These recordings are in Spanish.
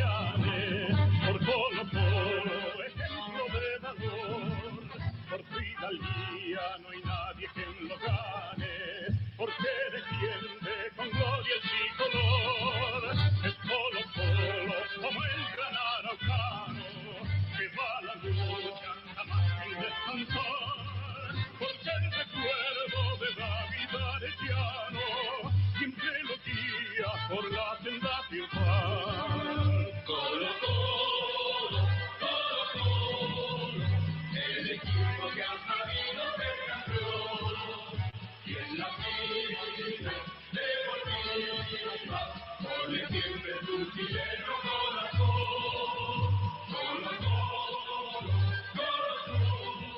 Magallanes, por Colo Colo, ejemplo de valor, por su hidalguía no hay nadie que lo gane, porque defiende con gloria el tricolor, es Colo Colo como el gran araucano, que va a la lucha jamás sin descansar, porque el recuerdo de David Arellano siempre lo guía por la senda triunfal. Colo Colo, Colo Colo, el equipo que ha sabido ser campeón, y en la vida deportiva, pone siempre su chileno corazón. Colo Colo, Colo Colo,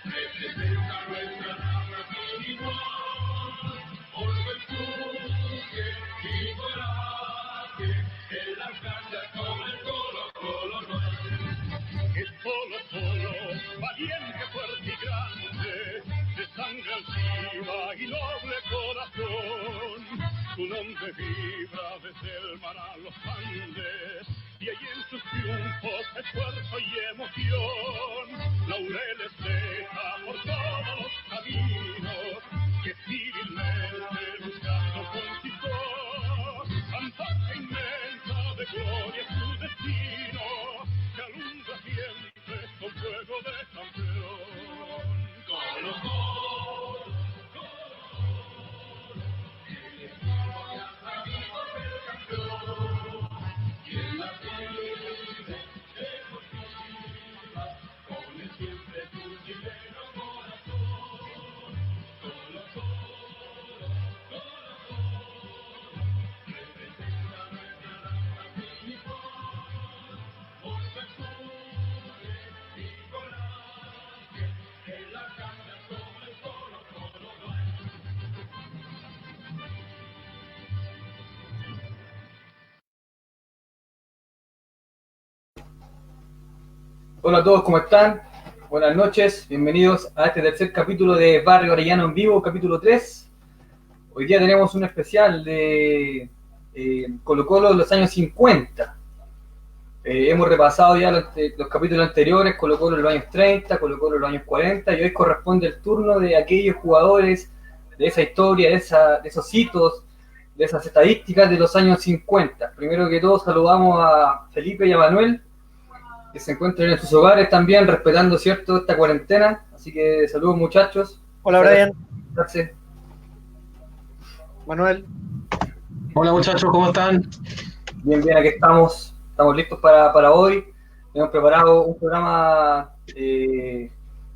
representa nuestra raza sin igual, por su empuje y coraje, en las canchas con el Colo Colo no es Colo Colo, valiente, fuerte y grande, de sangre altiva y noble corazón, su nombre vibra desde el mar a los Andes, y allí en sus triunfos esfuerzo y emoción, laureles deja por todos los caminos, que civilmente luchando conquistó, pantalla inmensa de gloria es su destino, que alumbra siempre con fuego de campeón. Colo Colo, el equipo que ha sabido ser campeón, y en la vida deportiva pone siempre su chileno corazón. Colo Colo, Colo Colo, representa nuestra raza sin igual, por su empuje y coraje, en la cancha como el Colo Colo no hay. Hola a todos, ¿cómo están? Buenas noches, bienvenidos a este tercer capítulo de Barrio Arellano en Vivo, capítulo 3. Hoy día tenemos un especial de Colo Colo de los años 50. Hemos repasado ya los capítulos anteriores, Colo Colo de los años 30, Colo Colo de los años 40, y hoy corresponde el turno de aquellos jugadores de esa historia, de esos hitos, de esas estadísticas de los años 50. Primero que todo saludamos a Felipe y a Manuel, que se encuentran en sus hogares también, respetando, ¿cierto?, esta cuarentena. Así que saludos, muchachos. Hola, Brian. Gracias. Manuel. Hola, muchachos, ¿cómo están? Bien, bien, aquí estamos listos para hoy. Hemos preparado un programa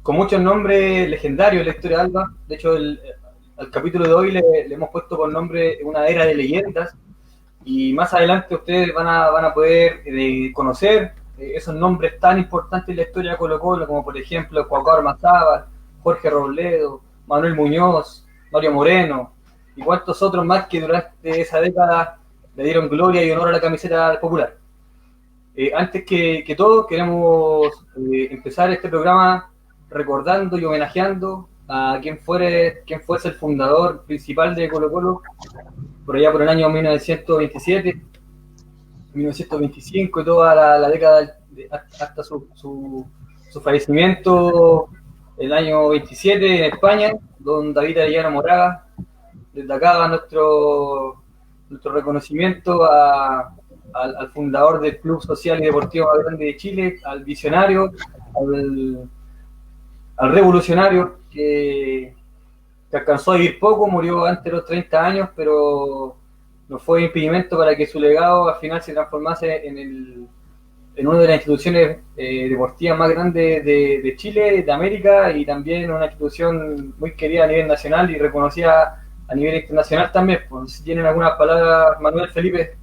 con muchos nombres legendarios en la historia de Alba. De hecho, al capítulo de hoy le hemos puesto por nombre Una Era de Leyendas, y más adelante ustedes van a poder conocer esos nombres tan importantes en la historia de Colo Colo, como por ejemplo Cuauhtémoc Ormazábal, Jorge Robledo, Manuel Muñoz, Mario Moreno y cuantos otros más que durante esa década le dieron gloria y honor a la camiseta popular. Antes que todo, queremos empezar este programa recordando y homenajeando a quien fuese el fundador principal de Colo Colo por allá por el año 1927, 1925 y toda la década hasta su fallecimiento el año 27 en España, don David Arellano Moraga. Desde acá nuestro reconocimiento al fundador del Club Social y Deportivo más grande de Chile, al visionario, al revolucionario que alcanzó a vivir poco, murió antes de los 30 años, pero no fue impedimento para que su legado al final se transformase en una de las instituciones deportivas más grandes de Chile, de América, y también una institución muy querida a nivel nacional y reconocida a nivel internacional también. Pues, si tienen algunas palabras, Manuel, Felipe.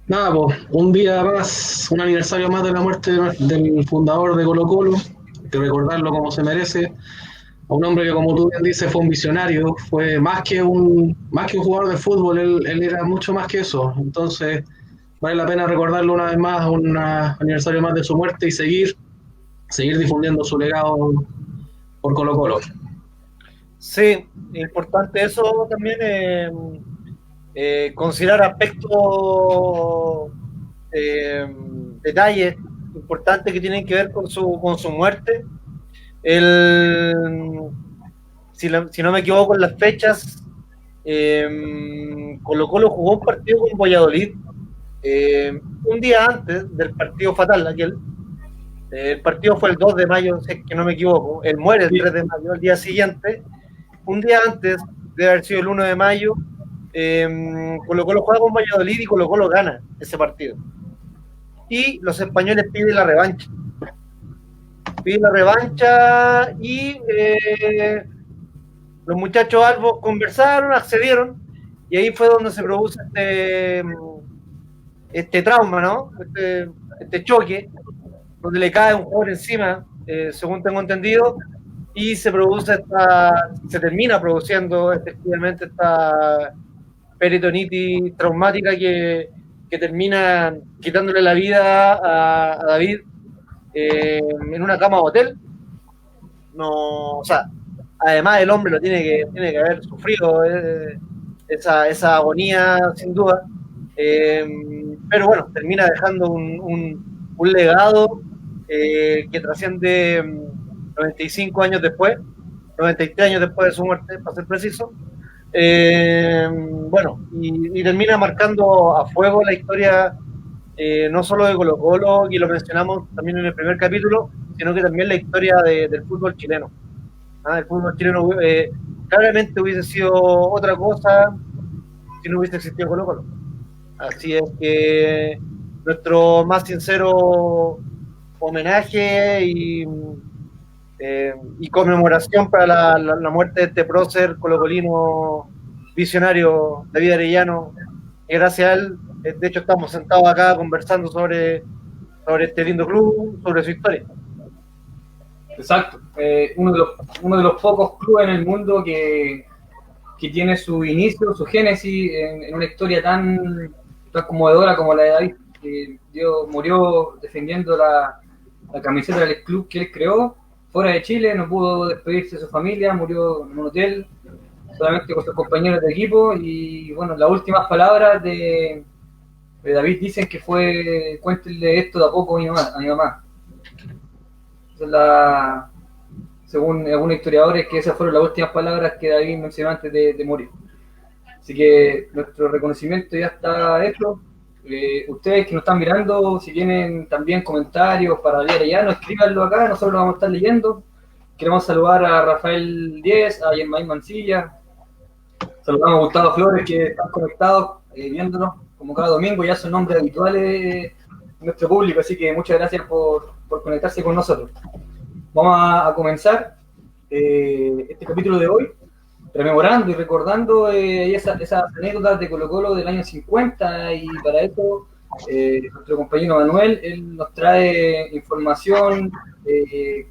Nada, pues, un día más, un aniversario más de la muerte del fundador de Colo Colo, que recordarlo como se merece. A un hombre que, como tú bien dices, fue un visionario, fue más que un jugador de fútbol, él era mucho más que eso. Entonces, vale la pena recordarlo una vez más, un aniversario más de su muerte, y seguir difundiendo su legado por Colo Colo. Sí, importante eso también. considerar aspectos, detalles importantes que tienen que ver con su muerte. Si no me equivoco en las fechas, Colo-Colo jugó un partido con Valladolid un día antes del partido fatal aquel. El partido fue el 2 de mayo, si es que no me equivoco. Él muere el 3 de mayo, el día siguiente. Un día antes, debe haber sido el 1 de mayo, Colo-Colo juega con Valladolid y Colo-Colo gana ese partido. Y los españoles piden la revancha. Y los muchachos albos conversaron, accedieron, y ahí fue donde se produce este trauma, ¿no? Este choque, donde le cae un jugador encima, según tengo entendido, y se termina produciendo efectivamente esta peritonitis traumática que termina quitándole la vida a David en una cama de hotel. No, o sea, además el hombre lo tiene que haber sufrido esa agonía, sin duda, pero bueno, termina dejando un legado que trasciende 95 años después, 93 años después de su muerte, para ser preciso. Bueno, y termina marcando a fuego la historia, no solo de Colo-Colo, y lo mencionamos también en el primer capítulo, sino que también la historia del fútbol chileno. El fútbol chileno claramente hubiese sido otra cosa si no hubiese existido Colo-Colo. Así es que nuestro más sincero homenaje y conmemoración para la muerte de este prócer colocolino visionario, David Arellano, y gracias a él, de hecho, estamos sentados acá conversando sobre este lindo club, sobre su historia. Exacto, uno de los pocos clubes en el mundo que tiene su inicio, su génesis en una historia tan conmovedora como la de David, que murió defendiendo la camiseta del club que él creó, fuera de Chile, no pudo despedirse de su familia, murió en un hotel, solamente con sus compañeros de equipo, y bueno, las últimas palabras de David dicen que fue: cuéntenle esto de a poco a mi mamá. Según algunos historiadores, que esas fueron las últimas palabras que David mencionó antes de morir. Así que nuestro reconocimiento ya está hecho. Ustedes que nos están mirando, si tienen también comentarios para David Arellano, escríbanlo acá, nosotros lo vamos a estar leyendo. Queremos saludar a Rafael Díez, a Germán Mancilla, saludamos a Gustavo Flores, que están conectados, viéndonos como cada domingo, ya son nombres habituales de nuestro público, así que muchas gracias por conectarse con nosotros. Vamos a comenzar este capítulo de hoy rememorando y recordando esas anécdotas de Colo-Colo del año 50, y para eso nuestro compañero Manuel, él nos trae información que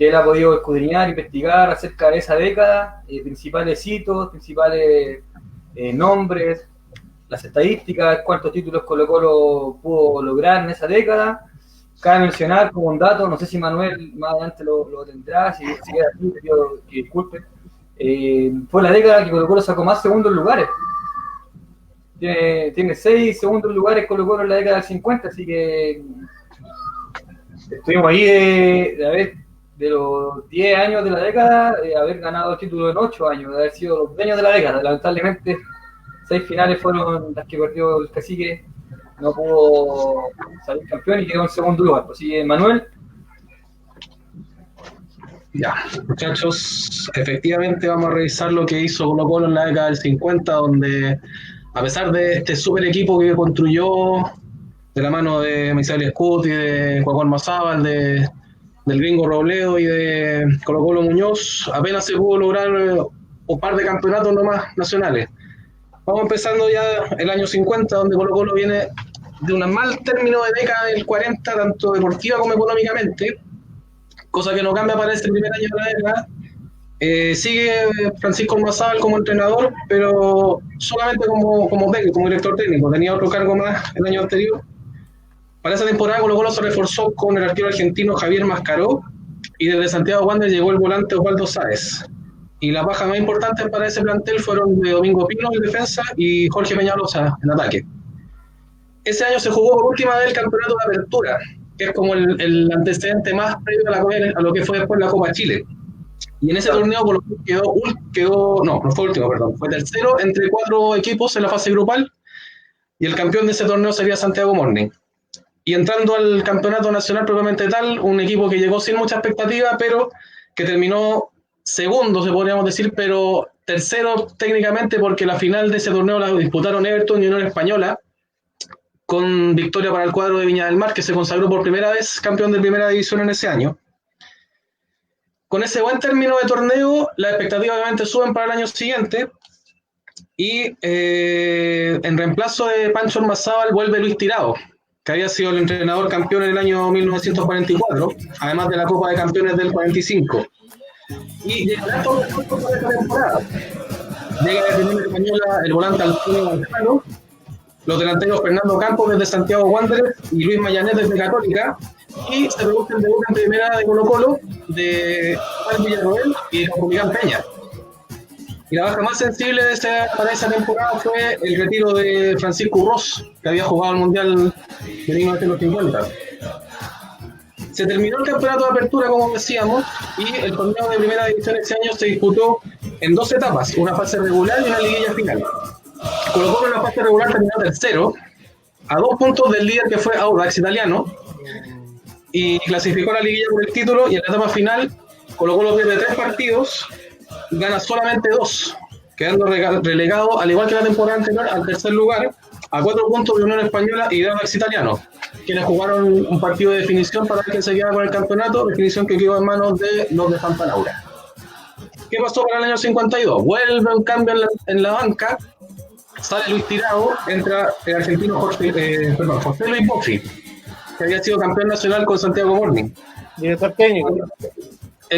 él ha podido escudriñar, investigar acerca de esa década, principales hitos, principales nombres, las estadísticas, cuántos títulos Colo-Colo pudo lograr en esa década. Cabe mencionar como un dato, no sé si Manuel más adelante lo tendrá, si queda aquí, te pido que disculpe. Fue la década que Colo-Colo sacó más segundos lugares. Tiene 6 segundos lugares Colo-Colo en la década del 50, así que estuvimos ahí de los 10 años de la década, haber ganado el título en 8 años, de haber sido los dueños de la década. Lamentablemente, 6 finales fueron las que perdió el Cacique, no pudo salir campeón y quedó en segundo lugar. Así que, Manuel. Ya, muchachos, efectivamente vamos a revisar lo que hizo Colo-Colo en la década del 50, donde a pesar de este super equipo que construyó de la mano de Misael Scuti, de Juan Mazábal, del Gringo Robledo y de Colo-Colo Muñoz, apenas se pudo lograr un par de campeonatos nomás nacionales. Vamos empezando ya el año 50, donde Colo-Colo viene de un mal término de década del 40, tanto deportiva como económicamente, cosa que no cambia para este primer año de la década. Sigue Francisco Mazábal como entrenador, pero solamente como director técnico. Tenía otro cargo más el año anterior. Para esa temporada Colo-Colo se reforzó con el arquero argentino Javier Mascaró, y desde Santiago Wanderers llegó el volante Osvaldo Sáez. y las bajas más importantes para ese plantel fueron de Domingo Pino en defensa y Jorge Peñalosa en ataque. Ese año se jugó por última vez el campeonato de apertura, que es como el antecedente más previo a lo que fue después la Copa Chile. Y en ese torneo Colo Colo no fue último, perdón, fue tercero entre 4 equipos en la fase grupal, y el campeón de ese torneo sería Santiago Morning. Y entrando al campeonato nacional propiamente tal, un equipo que llegó sin mucha expectativa, pero que terminó segundo, se podríamos decir, pero tercero técnicamente, porque la final de ese torneo la disputaron Everton y Unión Española, con victoria para el cuadro de Viña del Mar, que se consagró por primera vez campeón de primera división en ese año. Con ese buen término de torneo, las expectativas obviamente suben para el año siguiente, y en reemplazo de Pancho Ormazábal vuelve Luis Tirado, que había sido el entrenador campeón en el año 1944, además de la Copa de Campeones del 45. Y llega todo por esta temporada. Llega de Unión Española el volante Antonio Gonzalo, los delanteros Fernando Campos desde Santiago Wanderers y Luis Mayanet desde Católica, y se produce el debut en primera de Colo Colo de Juan Villarroel y Julián Peña. Y la baja más sensible para esa temporada fue el retiro de Francisco Urroz, que había jugado el Mundial de 1950. Se terminó el campeonato de apertura, como decíamos, y el torneo de primera división ese año se disputó en 2 etapas, una fase regular y una liguilla final. Colo Colo en la fase regular terminó tercero, a 2 puntos del líder que fue Audax Italiano, y clasificó a la liguilla por el título, y en la etapa final Colo Colo pierde 3 partidos, gana solamente 2, quedando relegado, al igual que la temporada anterior, al tercer lugar, a 4 puntos de Unión Española y de Audax Italiano, quienes jugaron un partido de definición para ver quién se quedaba con el campeonato, definición que quedó en manos de los de Santa Laura. ¿Qué pasó para el año 52? Vuelve un cambio en la banca, sale Luis Tirado, entra el argentino José Luis Boffi, que había sido campeón nacional con Santiago Morning. Director técnico.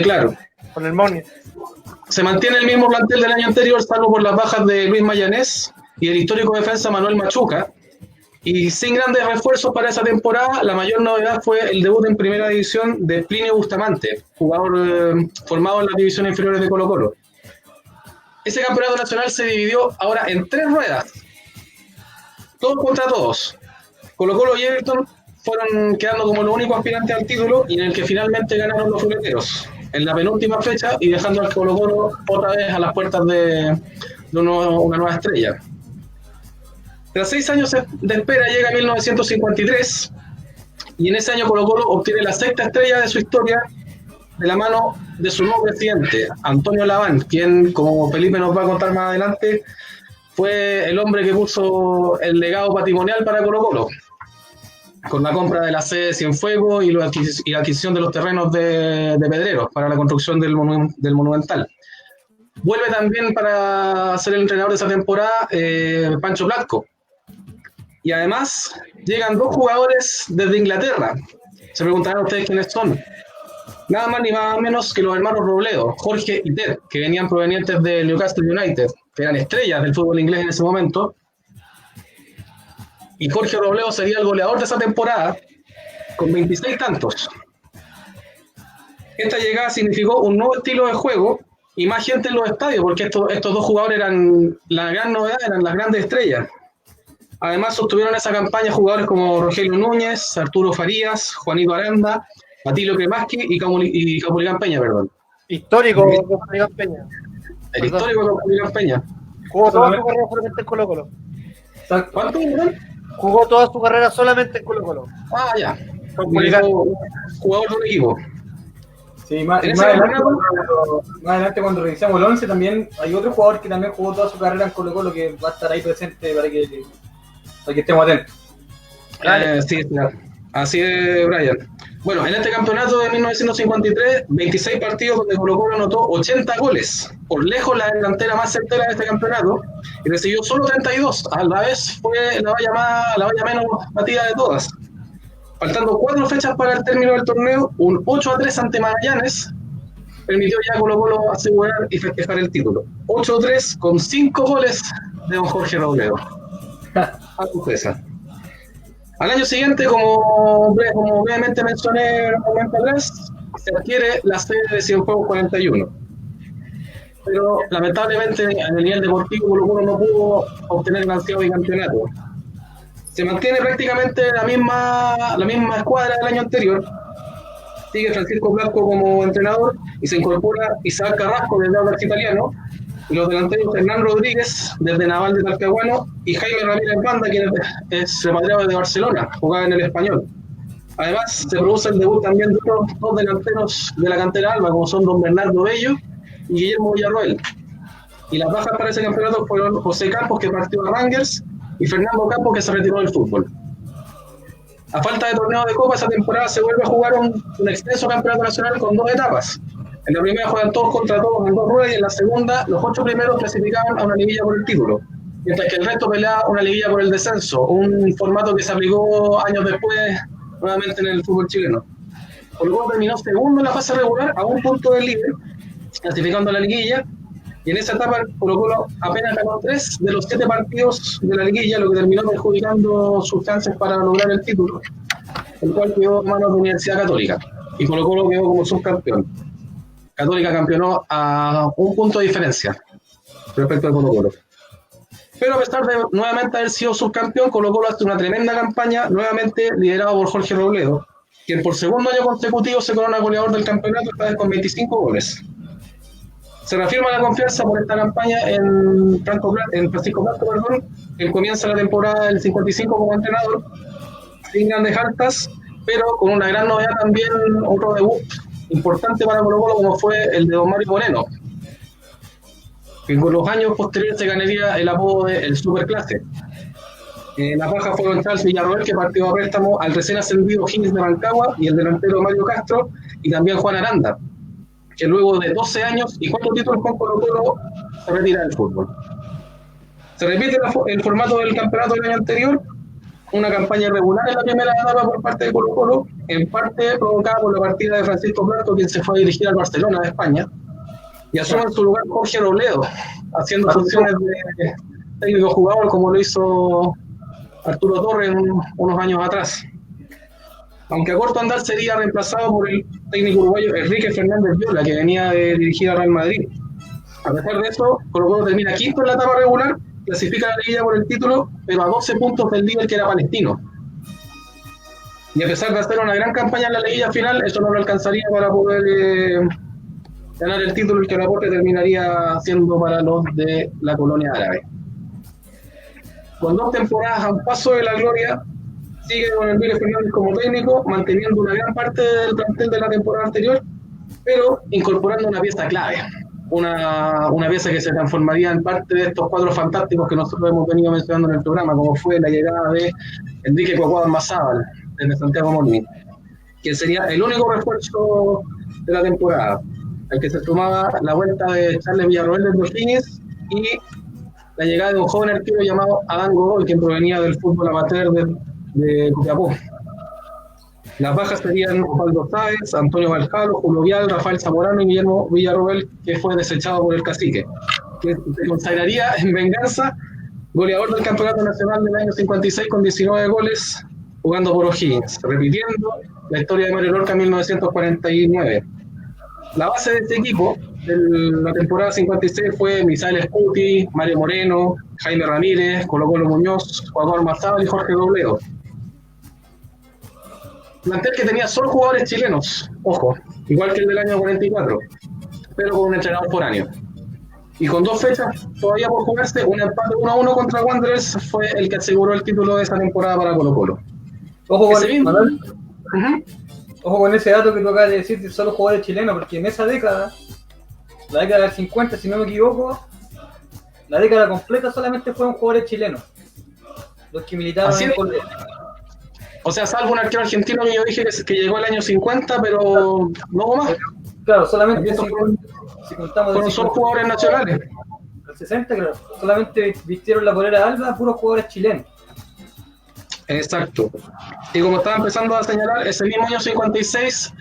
Claro. Con el Morning. Se mantiene el mismo plantel del año anterior, salvo por las bajas de Luis Mayanés y el histórico defensa Manuel Machuca. Y sin grandes refuerzos para esa temporada, la mayor novedad fue el debut en primera división de Plinio Bustamante, jugador formado en las divisiones inferiores de Colo Colo. Ese campeonato nacional se dividió ahora en 3 ruedas, todos contra todos. Colo Colo y Everton fueron quedando como los únicos aspirantes al título, y en el que finalmente ganaron los fuleteros en la penúltima fecha, y dejando al Colo Colo otra vez a las puertas de una nueva estrella. Tras 6 años de espera llega 1953, y en ese año Colo Colo obtiene la 6ª estrella de su historia, de la mano de su nuevo presidente, Antonio Laván, quien, como Felipe nos va a contar más adelante, fue el hombre que puso el legado patrimonial para Colo Colo, con la compra de la sede de Cienfuegos y la adquisición de los terrenos de Pedreros para la construcción del Monumental. Vuelve también para ser el entrenador de esa temporada Pancho Blasco. Y además llegan 2 jugadores desde Inglaterra. Se preguntarán ustedes quiénes son. Nada más ni nada menos que los hermanos Robledo, Jorge y Ted, que venían provenientes del Newcastle United, que eran estrellas del fútbol inglés en ese momento. Y Jorge Robledo sería el goleador de esa temporada, con 26 tantos. Esta llegada significó un nuevo estilo de juego y más gente en los estadios, porque estos 2 jugadores eran la gran novedad, eran las grandes estrellas. Además sostuvieron esa campaña jugadores como Rogelio Núñez, Arturo Farías, Juanito Aranda, Atilio Kremaski y Capulicán Peña, perdón. Histórico de Capulicán Peña. El histórico de Capulicán Peña. Jugó toda su carrera solamente en Colo Colo. ¿Cuánto, perdón? Jugó toda su carrera solamente en Colo Colo. Ah, ya. Jugador de un equipo. Sí, más adelante cuando revisamos el 11 también hay otro jugador que también jugó toda su carrera en Colo Colo que va a estar ahí presente para que estemos atentos. Sí, claro. Así es, Brian. Bueno, en este campeonato de 1953, 26 partidos donde Colo Colo anotó 80 goles, por lejos la delantera más certera de este campeonato, y recibió solo 32, a la vez fue la valla menos batida de todas. Faltando 4 fechas para el término del torneo, un 8-3 ante Magallanes permitió ya a Colo Colo asegurar y festejar el título. 8-3 con 5 goles de don Jorge Robledo. A tu pesa. Al año siguiente, como brevemente mencioné un momento atrás, se adquiere la sede de Cienfuegos 41. pero lamentablemente en el nivel deportivo Colo Colo no pudo obtener el ansiado bicampeonato. Se mantiene prácticamente la misma escuadra del año anterior. Sigue Francisco Blanco como entrenador y se incorpora Isaac Carrasco del Audax Italiano, y los delanteros Hernán Rodríguez desde Naval de Talcahuano y Jaime Ramírez Banda, quien es repatriado de Barcelona, jugaba en el Español. Además se produce el debut también de otros dos delanteros de la cantera Alba, como son don Bernardo Bello y Guillermo Villarroel. Y las bajas para ese campeonato fueron José Campos, que partió a Rangers, y Fernando Campos, que se retiró del fútbol. A falta de torneo de Copa, esa temporada se vuelve a jugar un extenso campeonato nacional con 2 etapas. En la primera juegan todos contra todos en 2 ruedas, y en la segunda los 8 primeros clasificaban a una liguilla por el título, mientras que el resto peleaba una liguilla por el descenso, un formato que se aplicó años después nuevamente en el fútbol chileno. Colo Colo terminó segundo en la fase regular a un punto del líder, clasificando a la liguilla, y en esa etapa Colo Colo apenas ganó 3 de los 7 partidos de la liguilla, lo que terminó perjudicando sus chances para lograr el título, el cual quedó en manos de Universidad Católica, y Colo Colo quedó como subcampeón. Católica campeonó a un punto de diferencia respecto al Colo Colo. Pero a pesar de nuevamente haber sido subcampeón, Colo Colo hace una tremenda campaña, nuevamente liderado por Jorge Robledo, quien por segundo año consecutivo se corona goleador del campeonato, esta vez con 25 goles. Se reafirma la confianza por esta campaña en Francisco Blanco, quien comienza la temporada del 55 como entrenador, sin grandes altas, pero con una gran novedad también, otro debut importante para Colo Colo, como fue el de don Mario Moreno, que con los años posteriores se ganaría el apodo de el Superclase. Las bajas fueron Charles Villarroel, que partió a préstamo al recién ascendido Higgins de Rancagua, y el delantero Mario Castro, y también Juan Aranda, que luego de 12 años y 4 títulos con Colo Colo se retira del fútbol. Se repite el formato del campeonato del año anterior, una campaña regular en la primera etapa por parte de Colo Colo, en parte provocada por la partida de Francisco Blanco, quien se fue a dirigir al Barcelona de España, y asume en su lugar Jorge Robledo, haciendo funciones de técnico jugador, como lo hizo Arturo Torres unos años atrás. Aunque a corto andar sería reemplazado por el técnico uruguayo Enrique Fernández Viola, que venía de dirigir al Real Madrid. A pesar de eso, Colo Colo termina quinto en la etapa regular, clasifica la liguilla por el título, pero a 12 puntos del líder, que era Palestino. Y a pesar de hacer una gran campaña en la liguilla final, eso no lo alcanzaría para poder ganar el título, y que el aporte terminaría siendo para los de la colonia árabe. Con 2 temporadas a un paso de la gloria, sigue con Enrique Fernández como técnico, manteniendo una gran parte del plantel de la temporada anterior, pero incorporando una pieza clave, una pieza que se transformaría en parte de estos cuadros fantásticos que nosotros hemos venido mencionando en el programa, como fue la llegada de Enrique Cuacuado Mazábal desde Santiago Morning, que sería el único refuerzo de la temporada, al que se sumaba la vuelta de Charles Villarroel de O'Higgins y la llegada de un joven arquero llamado Adán Godoy, quien provenía del fútbol amateur de Copiapó. Las bajas serían Osvaldo Sáez, Antonio Valjalo, Julio Vial, Rafael Zamorano y Guillermo Villarroel, que fue desechado por el Cacique, que se consagraría en venganza goleador del Campeonato Nacional del año 56 con 19 goles jugando por O'Higgins, repitiendo la historia de Mario Lorca en 1949. La base de este equipo de la temporada 56 fue Misael Scuti, Mario Moreno, Jaime Ramírez, Colo Colo Muñoz, Juan Mazábal y Jorge Robledo. Plantel que tenía solo jugadores chilenos, ojo, igual que el del año 44, pero con un entrenador foráneo. Y con 2 fechas todavía por jugarse, un empate 1-1 contra Wanderers fue el que aseguró el título de esa temporada para Colo Colo. Ojo con, Manuel, ojo con ese dato que tú acabas de decir de solo jugadores chilenos, porque en esa década, la década del 50, si no me equivoco, la década completa solamente fueron jugadores chilenos los que militaban en Colo Colo. O sea, salvo un arquero argentino que yo dije que llegó el año 50, pero no hubo más. Claro, solamente si contamos fueron solo jugadores nacionales. El 60, claro, solamente vistieron la polera alba puros jugadores chilenos. Exacto. Y como estaba empezando a señalar, ese mismo año 56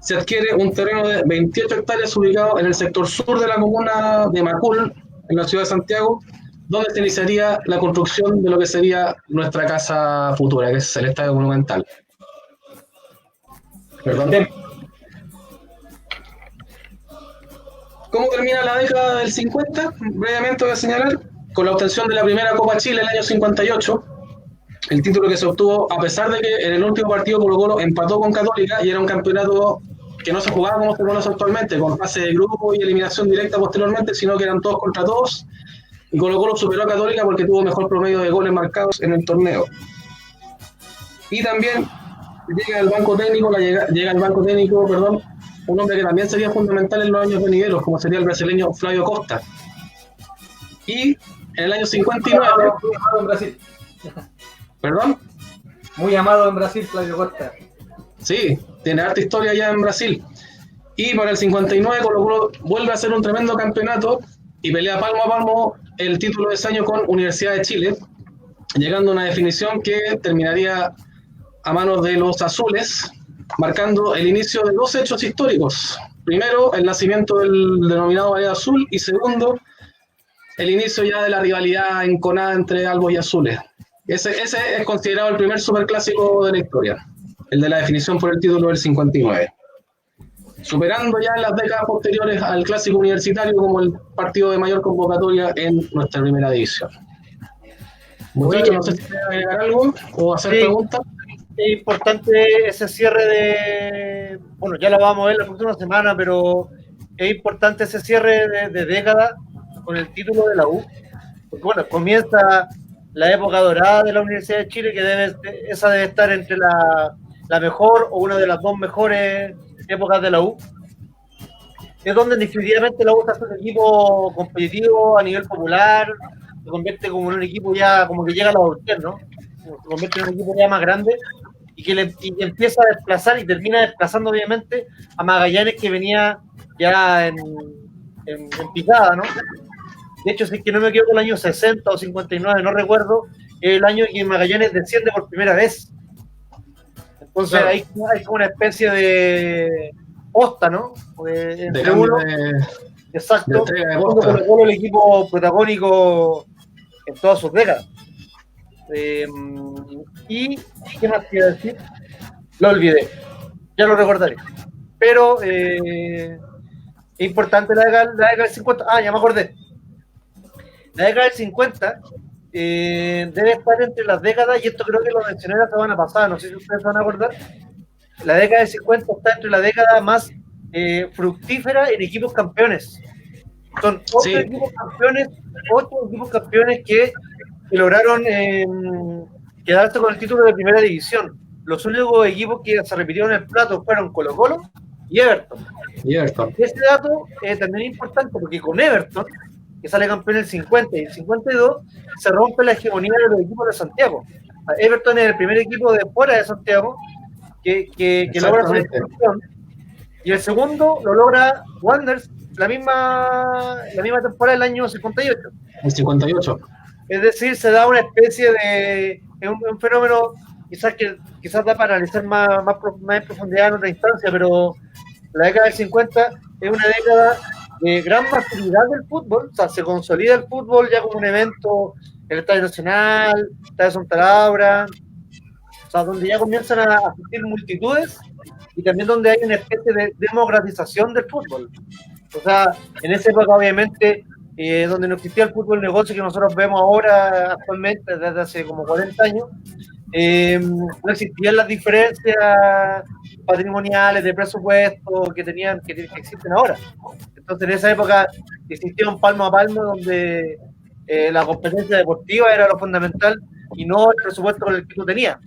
se adquiere un terreno de 28 hectáreas ubicado en el sector sur de la comuna de Macul, en la ciudad de Santiago, donde se iniciaría la construcción de lo que sería nuestra casa futura, que es el Estadio Monumental. ¿Perdón? ¿Cómo termina la década del 50? Brevemente voy a señalar, con la obtención de la primera Copa Chile en el año 58, el título que se obtuvo a pesar de que en el último partido Colo-Colo empató con Católica y era un campeonato que no se jugaba como se conoce actualmente, con fase de grupo y eliminación directa posteriormente, sino que eran todos contra todos, y Colo-Colo superó a Católica porque tuvo mejor promedio de goles marcados en el torneo. Y también llega al banco técnico, un hombre que también sería fundamental en los años venideros, como sería el brasileño Flavio Costa. Y en el año 59... Muy amado en Brasil. ¿Perdón? Muy amado en Brasil, Flavio Costa. Sí, tiene harta historia ya en Brasil. Y para el 59 Colo-Colo vuelve a hacer un tremendo campeonato y pelea palmo a palmo el título de ese año con Universidad de Chile, llegando a una definición que terminaría a manos de los azules, marcando el inicio de dos hechos históricos. Primero, el nacimiento del denominado Ballet Azul, y segundo, el inicio ya de la rivalidad enconada entre albos y azules. Ese es considerado el primer superclásico de la historia, el de la definición por el título del 59. Superando ya en las décadas posteriores al clásico universitario como el partido de mayor convocatoria en nuestra primera división. Muchachos, no sé si quieren agregar algo o hacer preguntas. Es importante ese cierre de... Bueno, ya lo vamos a ver la próxima semana, pero es importante ese cierre de década con el título de la U. Porque bueno, comienza la época dorada de la Universidad de Chile, que esa debe estar entre la mejor o una de las dos mejores épocas de la U. Es donde definitivamente la U está un equipo competitivo a nivel popular, se convierte como en un equipo ya, como que llega a la adultez, ¿no? Se convierte en un equipo ya más grande y que empieza a desplazar y termina desplazando obviamente a Magallanes, que venía ya en picada, ¿no? De hecho, si es que no me equivoco, el año 60 o 59, no recuerdo, el año en que Magallanes desciende por primera vez. Entonces hay como una especie de posta, ¿no? De cambio exacto, de posta. El equipo protagónico en todas sus décadas. Y ¿qué más quiero decir? Lo olvidé, ya lo recordaré. Pero es importante la década del 50. Ah, ya me acordé. La década del 50 debe estar entre las décadas, y esto creo que lo mencioné la semana pasada, no sé si ustedes se van a acordar. La década del 50 está entre la década más fructífera en equipos campeones. Son 8 equipos campeones que lograron quedarse con el título de primera división. Los únicos equipos que se repitieron el plato fueron Colo-Colo y Everton. Este dato también es importante porque con Everton, que sale campeón en el 50 y el 52, se rompe la hegemonía de los equipos de Santiago. Everton es el primer equipo de fuera de Santiago que logra salir campeón, y el segundo lo logra Wanderers la misma temporada del año 58. El 58. Es decir, se da una especie de... Es un fenómeno quizás da para analizar más en profundidad en otra instancia, pero la década del 50 es una década de gran masividad del fútbol. O sea, se consolida el fútbol ya como un evento, el Estadio Nacional, el Estadio Santa Laura, o sea, donde ya comienzan a asistir multitudes, y también donde hay una especie de democratización del fútbol. O sea, en esa época obviamente, donde no existía el fútbol negocio que nosotros vemos ahora actualmente, desde hace como 40 años, no existían las diferencias patrimoniales de presupuesto que existen ahora. Entonces en esa época existía un palmo a palmo donde la competencia deportiva era lo fundamental y no el presupuesto con el que tú tenías.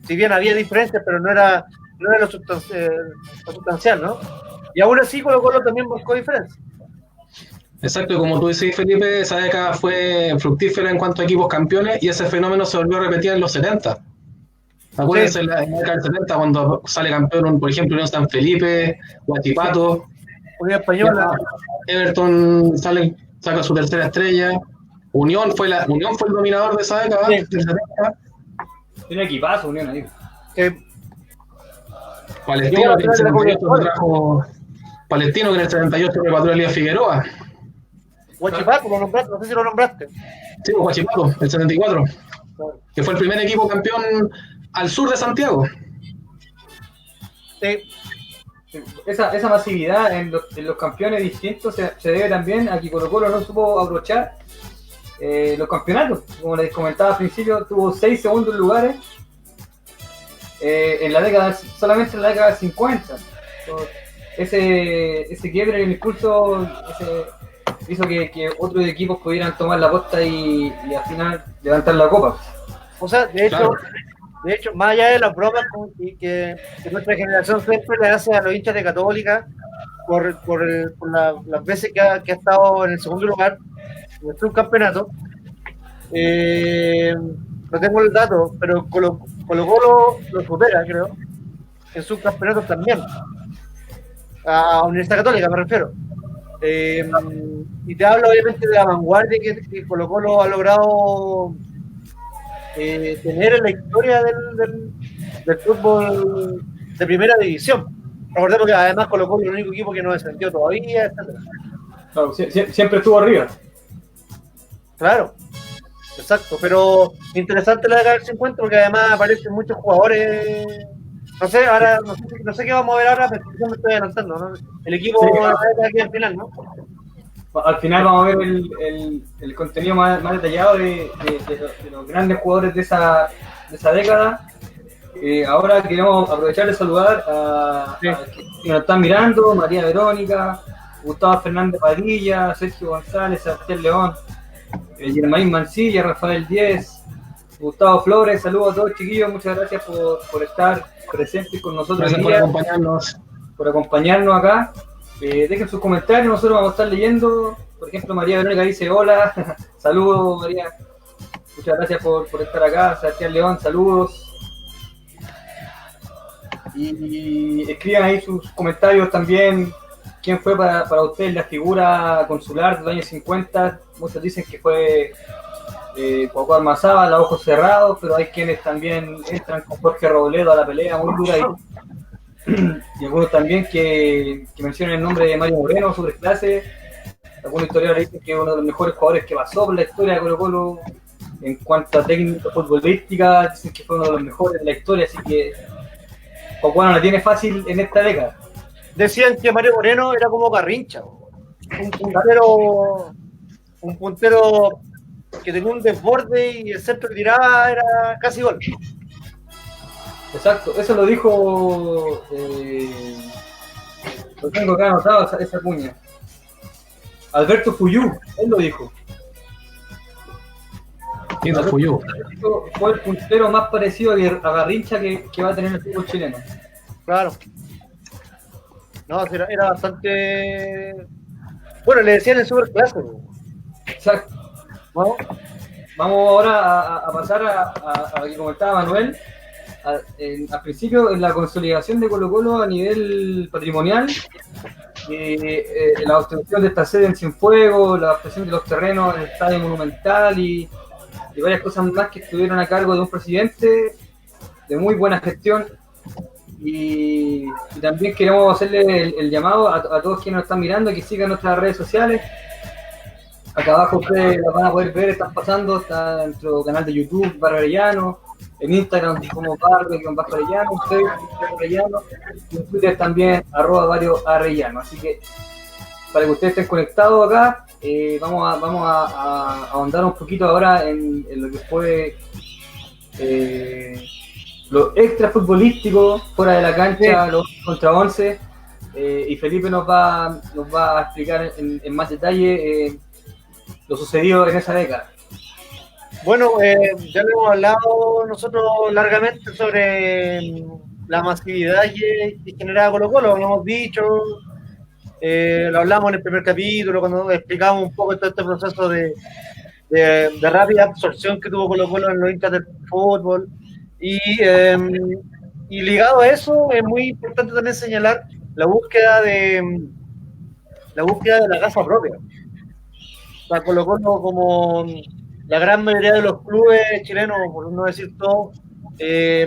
Si bien había diferencias, pero no era lo sustancial, ¿no? Y aún así Colo-Colo también buscó diferencias. Exacto, y como tú dices, Felipe, esa década fue fructífera en cuanto a equipos campeones, y ese fenómeno se volvió a repetir en los 70. Acuérdense, en la década del 70, cuando sale campeón, por ejemplo, Unión San Felipe, Huachipato, Unión Española, Everton saca su tercera estrella, Unión fue el dominador de esa década, del 70. Tiene equipazo Unión ahí. Palestino, que en el 78 trajo Palestino, que en el 78 repatrió a Elías Figueroa. Huachipato, lo nombraste, no sé si lo nombraste. Sí, Huachipato, el 74, que fue el primer equipo campeón al sur de Santiago. Sí. esa masividad en los campeones distintos se debe también a que Colo-Colo no supo aprovechar los campeonatos. Como les comentaba al principio, tuvo 6 segundos lugares solamente en la década del 50. Ese quiebre en el impulso hizo que otros equipos pudieran tomar la posta y al final levantar la copa. O sea, de hecho, más allá de las bromas que nuestra generación siempre le hace a los hinchas de Católica por las veces que ha estado en el segundo lugar en el subcampeonato, no tengo el dato, pero Colo-Colo lo supera, creo, en subcampeonatos también. A Universidad Católica me refiero. Y te hablo obviamente de la vanguardia que Colo-Colo ha logrado tener en la historia del fútbol de primera división. Recordemos que además Colo-Colo es el único equipo que no descendió todavía, etc. Claro, siempre estuvo arriba. Claro, exacto, pero interesante la década del 50 porque además aparecen muchos jugadores. No sé, ahora no sé qué vamos a ver ahora, pero yo me estoy adelantando, ¿no? El equipo de aquí al final, ¿no? Al final vamos a ver el contenido más detallado de los grandes jugadores de esa década. Ahora queremos aprovechar de saludar a que nos están mirando: María Verónica, Gustavo Fernández Padilla, Sergio González, Sebastián León, Germain Mancilla, Rafael Díez, Gustavo Flores. Saludos a todos, chiquillos, muchas gracias por estar presentes con nosotros. Gracias por acompañarnos acá. Dejen sus comentarios, nosotros vamos a estar leyendo. Por ejemplo, María Verónica dice hola, saludos María, muchas gracias por estar acá. Sebastián León, saludos. Y escriban ahí sus comentarios también. ¿Quién fue para ustedes la figura consular de los años 50? Muchos dicen que fue Cuauhtémoc Ormazábal, a ojos cerrados, pero hay quienes también entran con Jorge Robledo a la pelea muy dura y algunos también que mencionan el nombre de Mario Moreno, superclase. Algunos historiadores dicen que es uno de los mejores jugadores que pasó por la historia de Colo-Colo en cuanto a técnica futbolística. Dicen que fue uno de los mejores de la historia, así que Cuauhtémoc la tiene fácil en esta década. Decían que Mario Moreno era como Garrincha, un puntero que tenía un desborde y el centro que tiraba era casi gol. Exacto, eso lo dijo, lo tengo acá anotado, esa cuña. Alberto Fuyú, él lo dijo. Fuyú fue el puntero más parecido a Garrincha que va a tener el fútbol chileno. Claro. No, era bastante... Bueno, le decían el superclase. Exacto. ¿No? Vamos ahora a pasar a lo que comentaba Manuel. Al principio, en la consolidación de Colo-Colo a nivel patrimonial, la obtención de esta sede en Cienfuegos, la obtención de los terrenos en el Estadio Monumental y varias cosas más que estuvieron a cargo de un presidente de muy buena gestión. Y también queremos hacerle el llamado a todos quienes nos están mirando que sigan nuestras redes sociales. Acá abajo ustedes las van a poder ver, están pasando, está en nuestro canal de YouTube, Barrio Arellano, en Instagram como Barrio-Arellano, en Facebook Barrio Arellano, y en Twitter también @Barrio Arellano. Así que para que ustedes estén conectados acá, vamos a ahondar un poquito ahora en lo que fue lo extra futbolístico, fuera de la cancha, los contra 11, y Felipe nos va a explicar en más detalle lo sucedido en esa década. Bueno, ya lo hemos hablado nosotros largamente sobre la masividad que generaba Colo-Colo, lo hemos dicho, lo hablamos en el primer capítulo cuando explicamos un poco todo este proceso de rápida absorción que tuvo Colo-Colo en los hinchas del fútbol. Y ligado a eso, es muy importante también señalar la búsqueda de la casa propia. O sea, Colo-Colo, como la gran mayoría de los clubes chilenos, por no decir todo,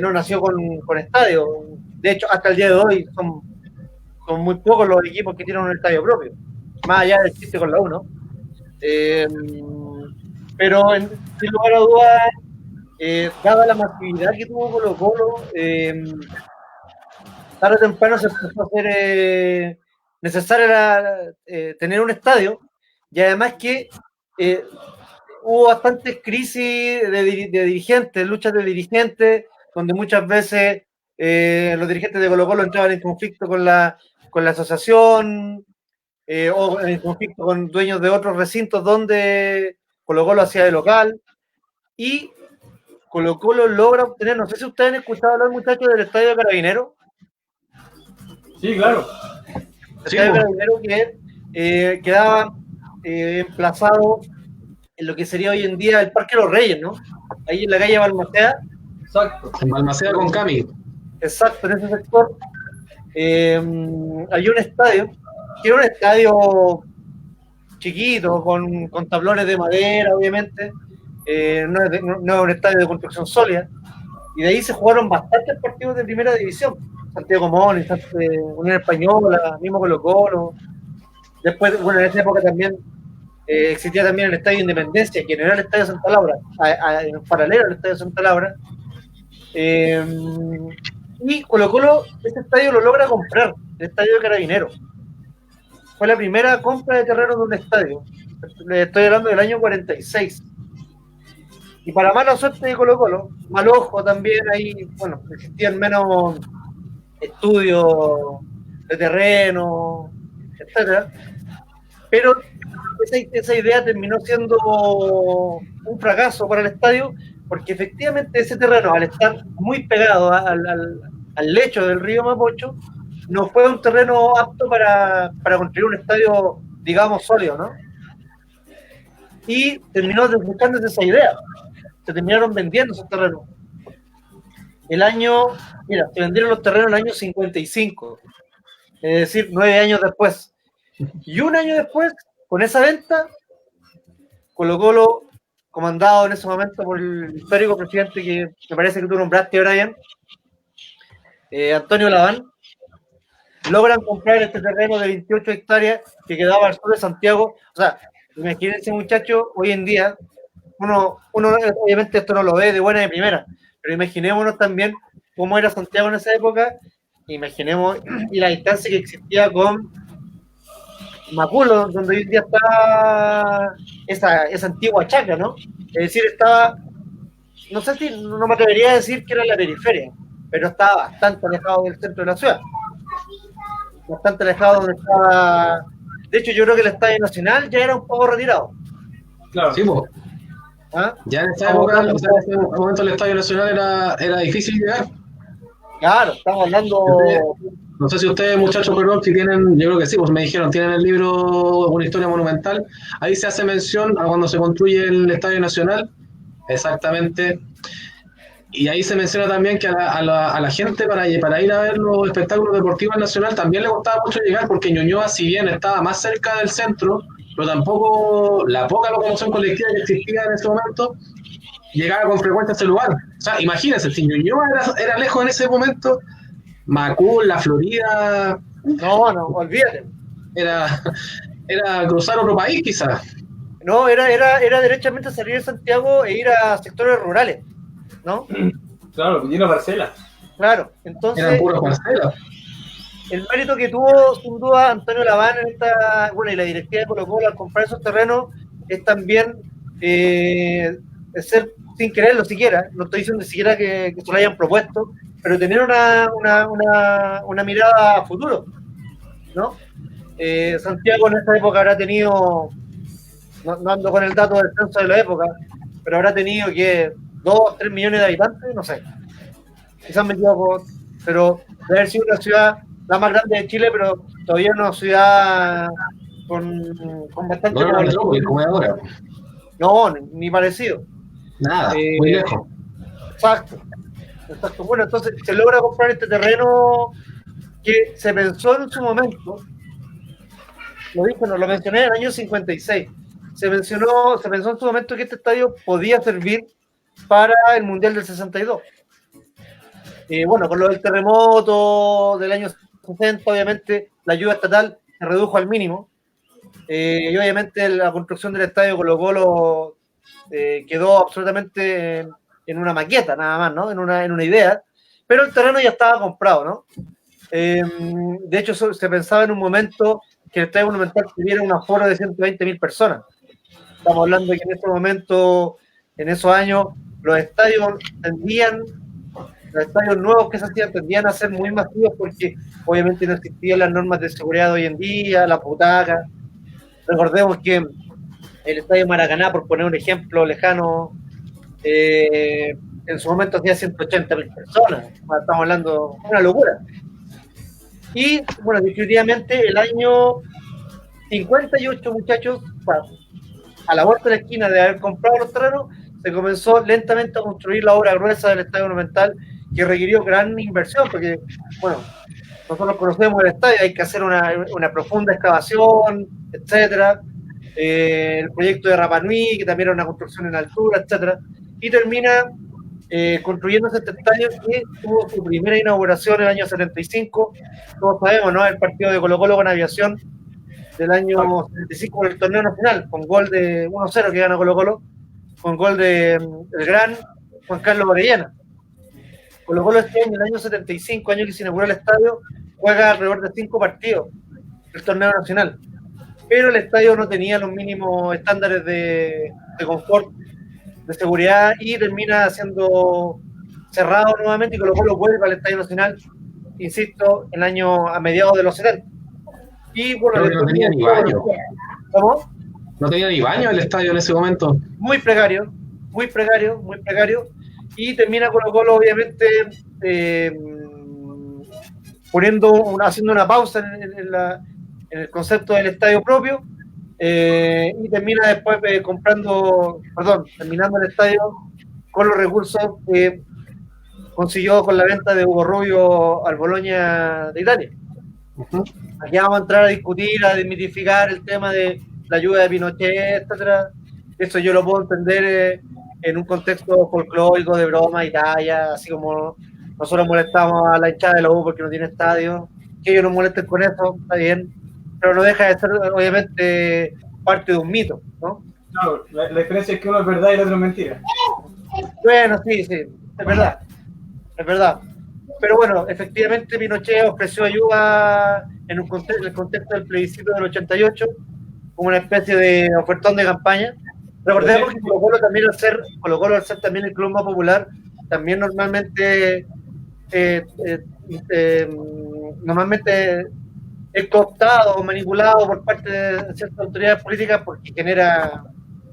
no nació con estadio. De hecho, hasta el día de hoy son muy pocos los equipos que tienen un estadio propio, más allá del chiste con la U, ¿no? Pero sin lugar a dudas, dada la masividad que tuvo Colo-Colo, tarde o temprano se empezó a hacer necesario tener un estadio, y además que hubo bastantes crisis de dirigentes, luchas de dirigentes, donde muchas veces los dirigentes de Colo-Colo entraban en conflicto con la asociación, o en conflicto con dueños de otros recintos donde Colo-Colo hacía de local, y Colo-Colo logra obtener, no sé si ustedes han escuchado hablar, muchachos, del Estadio de Carabineros. Sí, claro. El Estadio de Carabineros que quedaba emplazado en lo que sería hoy en día el Parque Los Reyes, ¿no? Ahí en la calle Balmaceda. Exacto. En Balmaceda con Cami. Exacto, en ese sector. Hay un estadio, que era un estadio chiquito, con tablones de madera, obviamente. No es un estadio de construcción sólida. Y de ahí se jugaron bastantes partidos de primera división. Santiago Morning, Unión Española, mismo Colo-Colo. Después, bueno, en esa época también existía también el Estadio Independencia, que no era el Estadio Santa Laura, en paralelo al Estadio Santa Laura. Y Colo-Colo, este estadio lo logra comprar, el Estadio de Carabineros. Fue la primera compra de terreno de un estadio. Le estoy hablando del año 46. Y para mala suerte de Colo-Colo, mal ojo también, ahí, bueno, existían menos estudios de terreno, etcétera. Pero esa idea terminó siendo un fracaso para el estadio, porque efectivamente ese terreno, al estar muy pegado al lecho del río Mapocho, no fue un terreno apto para construir un estadio, digamos, sólido, ¿no? Y terminó desbocándose esa idea. Se terminaron vendiendo esos terrenos. Se vendieron los terrenos en el año 55, es decir, 9 años después. Y un año después, con esa venta, Colo-Colo, comandado en ese momento por el histórico presidente que me parece que tú nombraste, Brian, Antonio Laván, logran comprar este terreno de 28 hectáreas que quedaba al sur de Santiago. O sea, imagínense, muchachos, hoy en día, uno obviamente esto no lo ve de buena y de primera, pero imaginémonos también cómo era Santiago en esa época, imaginemos y la distancia que existía con Maculo, donde hoy en día está esa antigua chacra, ¿no? Es decir, estaba, no sé si, no me atrevería a decir que era la periferia, pero estaba bastante alejado del centro de la ciudad. Bastante alejado donde estaba. De hecho, yo creo que el Estadio Nacional ya era un poco retirado. Claro. Sí, pues. ¿Ah? Ya en esa época, o sea, en ese momento el Estadio Nacional era difícil llegar. Claro, estamos hablando. No sé si ustedes, muchachos, perdón, si tienen, yo creo que sí, pues me dijeron, tienen el libro Una historia monumental. Ahí se hace mención a cuando se construye el Estadio Nacional, exactamente. Y ahí se menciona también que a la gente para ir a ver los espectáculos deportivos Nacional también le costaba mucho llegar, porque Ñuñoa, si bien estaba más cerca del centro, pero tampoco la poca locomoción colectiva que existía en ese momento llegaba con frecuencia a ese lugar. O sea, imagínense, si Ñuñoa era lejos en ese momento, Macul, la Florida. No, olvídate. Era cruzar otro país, quizás. No, era derechamente salir de Santiago e ir a sectores rurales, ¿no? Claro, lleno de parcelas. Claro, entonces. Eran puras parcelas. El mérito que tuvo, sin duda, Antonio Laván y la directiva de Colo-Colo al comprar esos terrenos es también ser, sin quererlo siquiera, no estoy diciendo siquiera que se lo hayan propuesto, pero tener una mirada a futuro, ¿no? Santiago en esta época habrá tenido, no ando con el dato del censo de la época, pero habrá tenido que 2 o 3 millones de habitantes, no sé, quizás me equivoco, pero debe haber sido una ciudad la más grande de Chile, pero todavía una ciudad con bastante... No era metrópoli, como es ahora. No, ni parecido. Nada, muy lejos. Exacto. Bueno, entonces se logra comprar este terreno que se pensó en su momento, lo mencioné en el año 56, se pensó en su momento que este estadio podía servir para el Mundial del 62. Bueno, con lo del terremoto del año 60, obviamente la ayuda estatal se redujo al mínimo, y obviamente la construcción del estadio Colo-Colo quedó absolutamente en una maqueta nada más, ¿no? En una idea, pero el terreno ya estaba comprado, ¿no? De hecho, se pensaba en un momento que el Estadio Monumental tuviera un aforo de 120.000 personas. Estamos hablando de que en este momento, en esos años, los estadios nuevos que se hacían tendían a ser muy masivos porque obviamente no existían las normas de seguridad de hoy en día, la butacas. Recordemos que el Estadio Maracaná, por poner un ejemplo lejano, en su momento hacía 180.000 personas. Estamos hablando de una locura. Y, bueno, definitivamente el año 58, muchachos, a la vuelta de la esquina de haber comprado los terrenos, se comenzó lentamente a construir la obra gruesa del Estadio Monumental, que requirió gran inversión, porque, bueno, nosotros conocemos el estadio, hay que hacer una profunda excavación, etcétera. El proyecto de Rapa Nui, que también era una construcción en altura, etcétera, y termina construyéndose este estadio que tuvo su primera inauguración en el año 75. Todos sabemos, ¿no? El partido de Colo-Colo con Aviación del año 75 en el torneo nacional, con gol de 1-0 que gana Colo-Colo, con gol de el gran Juan Carlos Orellana. Colo-Colo este año, en el año 75, año que se inauguró el estadio, juega alrededor de 5 partidos del torneo nacional, pero el estadio no tenía los mínimos estándares de confort, de seguridad, y termina siendo cerrado nuevamente, y Colo-Colo vuelve al Estadio Nacional, insisto, el año a mediados de los 70. Y bueno, no tenía ni baño. ¿Cómo? No tenía ni baño el estadio en ese momento. Muy precario, y termina Colo-Colo obviamente haciendo una pausa en el concepto del estadio propio, y termina después terminando el estadio con los recursos que consiguió con la venta de Hugo Rubio al Bologna de Italia. Uh-huh. Aquí vamos a entrar a discutir, a desmitificar el tema de la ayuda de Pinochet, etcétera. Eso yo lo puedo entender en un contexto folclórico, de broma y talla, así como nosotros molestamos a la hinchada de la U porque no tiene estadio, que ellos nos molesten con eso, está bien, pero no deja de ser obviamente parte de un mito, ¿no? Claro, la diferencia es que uno es verdad y el otro es mentira. Bueno, sí, es verdad. Pero bueno, efectivamente Pinochet ofreció ayuda en el contexto del plebiscito del 88, como una especie de ofertón de campaña. Recordemos que Colo-Colo también al ser también el club más popular, también normalmente es cooptado o manipulado por parte de ciertas autoridades políticas porque genera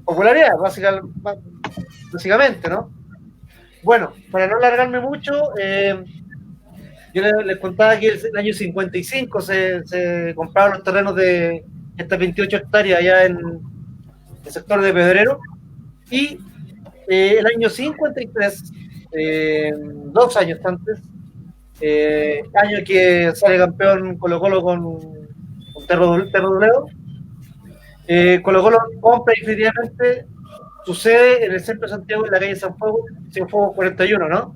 popularidad, básicamente, ¿no? Bueno, para no alargarme mucho, yo les contaba que el año 55 se compraron los terrenos de estas 28 hectáreas allá en el sector de Pedrero, y el año 53, 2 años antes, año que sale campeón Colo-Colo con Terro Duledo, Colo-Colo compra definitivamente su sede en el centro de Santiago, en la calle Cienfuegos 41, ¿no?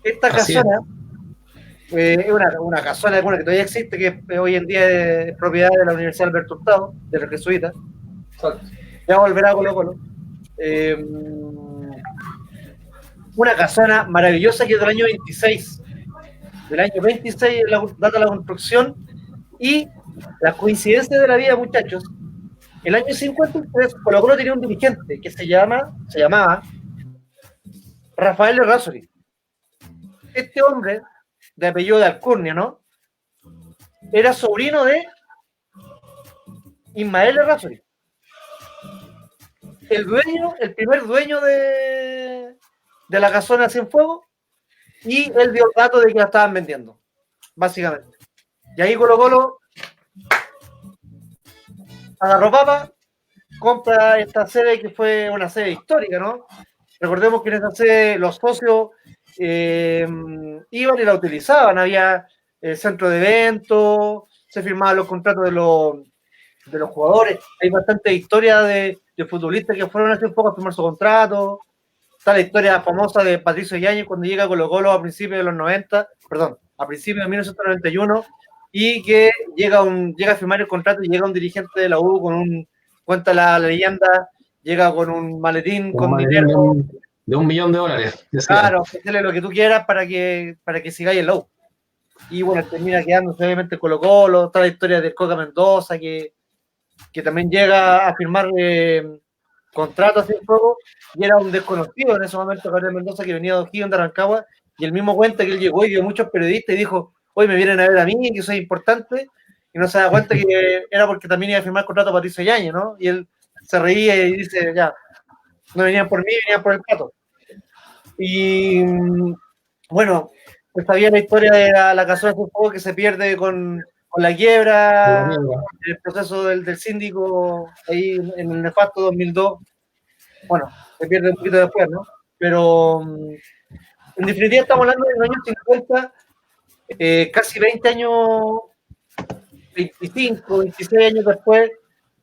Esta casona es una casona que todavía existe, que hoy en día es propiedad de la Universidad Alberto Hurtado, de los jesuitas. Ya volverá a Colo-Colo. Una casona maravillosa que es del año 26. Del año 26 data la construcción, y la coincidencia de la vida, muchachos. El año 53, Colo-Colo tenía un dirigente que se llamaba Rafael Errázuriz. Este hombre, de apellido de Alcurnia, ¿no? Era sobrino de Ismael Errázuriz, el primer dueño de la casona Cienfuegos, y él dio el dato de que la estaban vendiendo, básicamente. Y ahí Colo-Colo agarró papa, compra esta sede, que fue una sede histórica, ¿no? Recordemos que en esa sede los socios iban y la utilizaban, había centro de eventos, se firmaban los contratos de los jugadores, hay bastante historia de futbolistas que fueron hace un poco a firmar su contrato. Está la historia famosa de Patricio Yáñez cuando llega a Colo-Colo a principios de los 90, a principios de 1991, y que llega a firmar el contrato y llega un dirigente de la U cuenta la leyenda, llega con un maletín con dinero de $1 millón. Claro, ofrecerle lo que tú quieras para que sigáis en la U. y bueno, termina quedándose obviamente Colo-Colo, está la historia de Coca Mendoza, que también llega a firmar contratos en juego, y era un desconocido en ese momento, Gabriel Mendoza, que venía de O'Higgins, de Rancagua, y él mismo cuenta que él llegó y vio muchos periodistas y dijo, hoy me vienen a ver a mí, que soy importante, y no se da cuenta que era porque también iba a firmar contrato Patricio Yáñez, ¿no? Y él se reía y dice, ya, no venían por mí, venían por el Pato. Y bueno, pues sabía la historia de la cazuela de fuego que se pierde con la quiebra, el proceso del síndico ahí en el nefasto 2002. Bueno, se pierde un poquito después, ¿no? Pero en definitiva estamos hablando de los años 50, casi 20 años, 25, 26 años después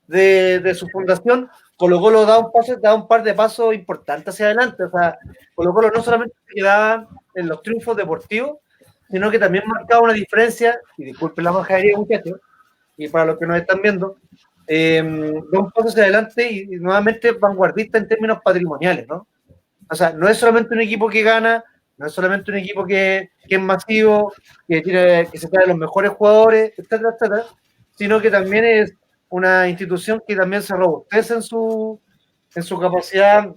de su fundación. Colo-Colo da un par de pasos importantes hacia adelante. O sea, Colo-Colo no solamente se quedaba en los triunfos deportivos, sino que también marcaba una diferencia, y disculpen la majadería, muchachos, y para los que nos están viendo, da un paso hacia adelante y nuevamente vanguardista en términos patrimoniales, ¿no? O sea, no es solamente un equipo que gana, no es solamente un equipo que es masivo, que se trae los mejores jugadores, etcétera, etcétera, sino que también es una institución que también se robustece en su capacidad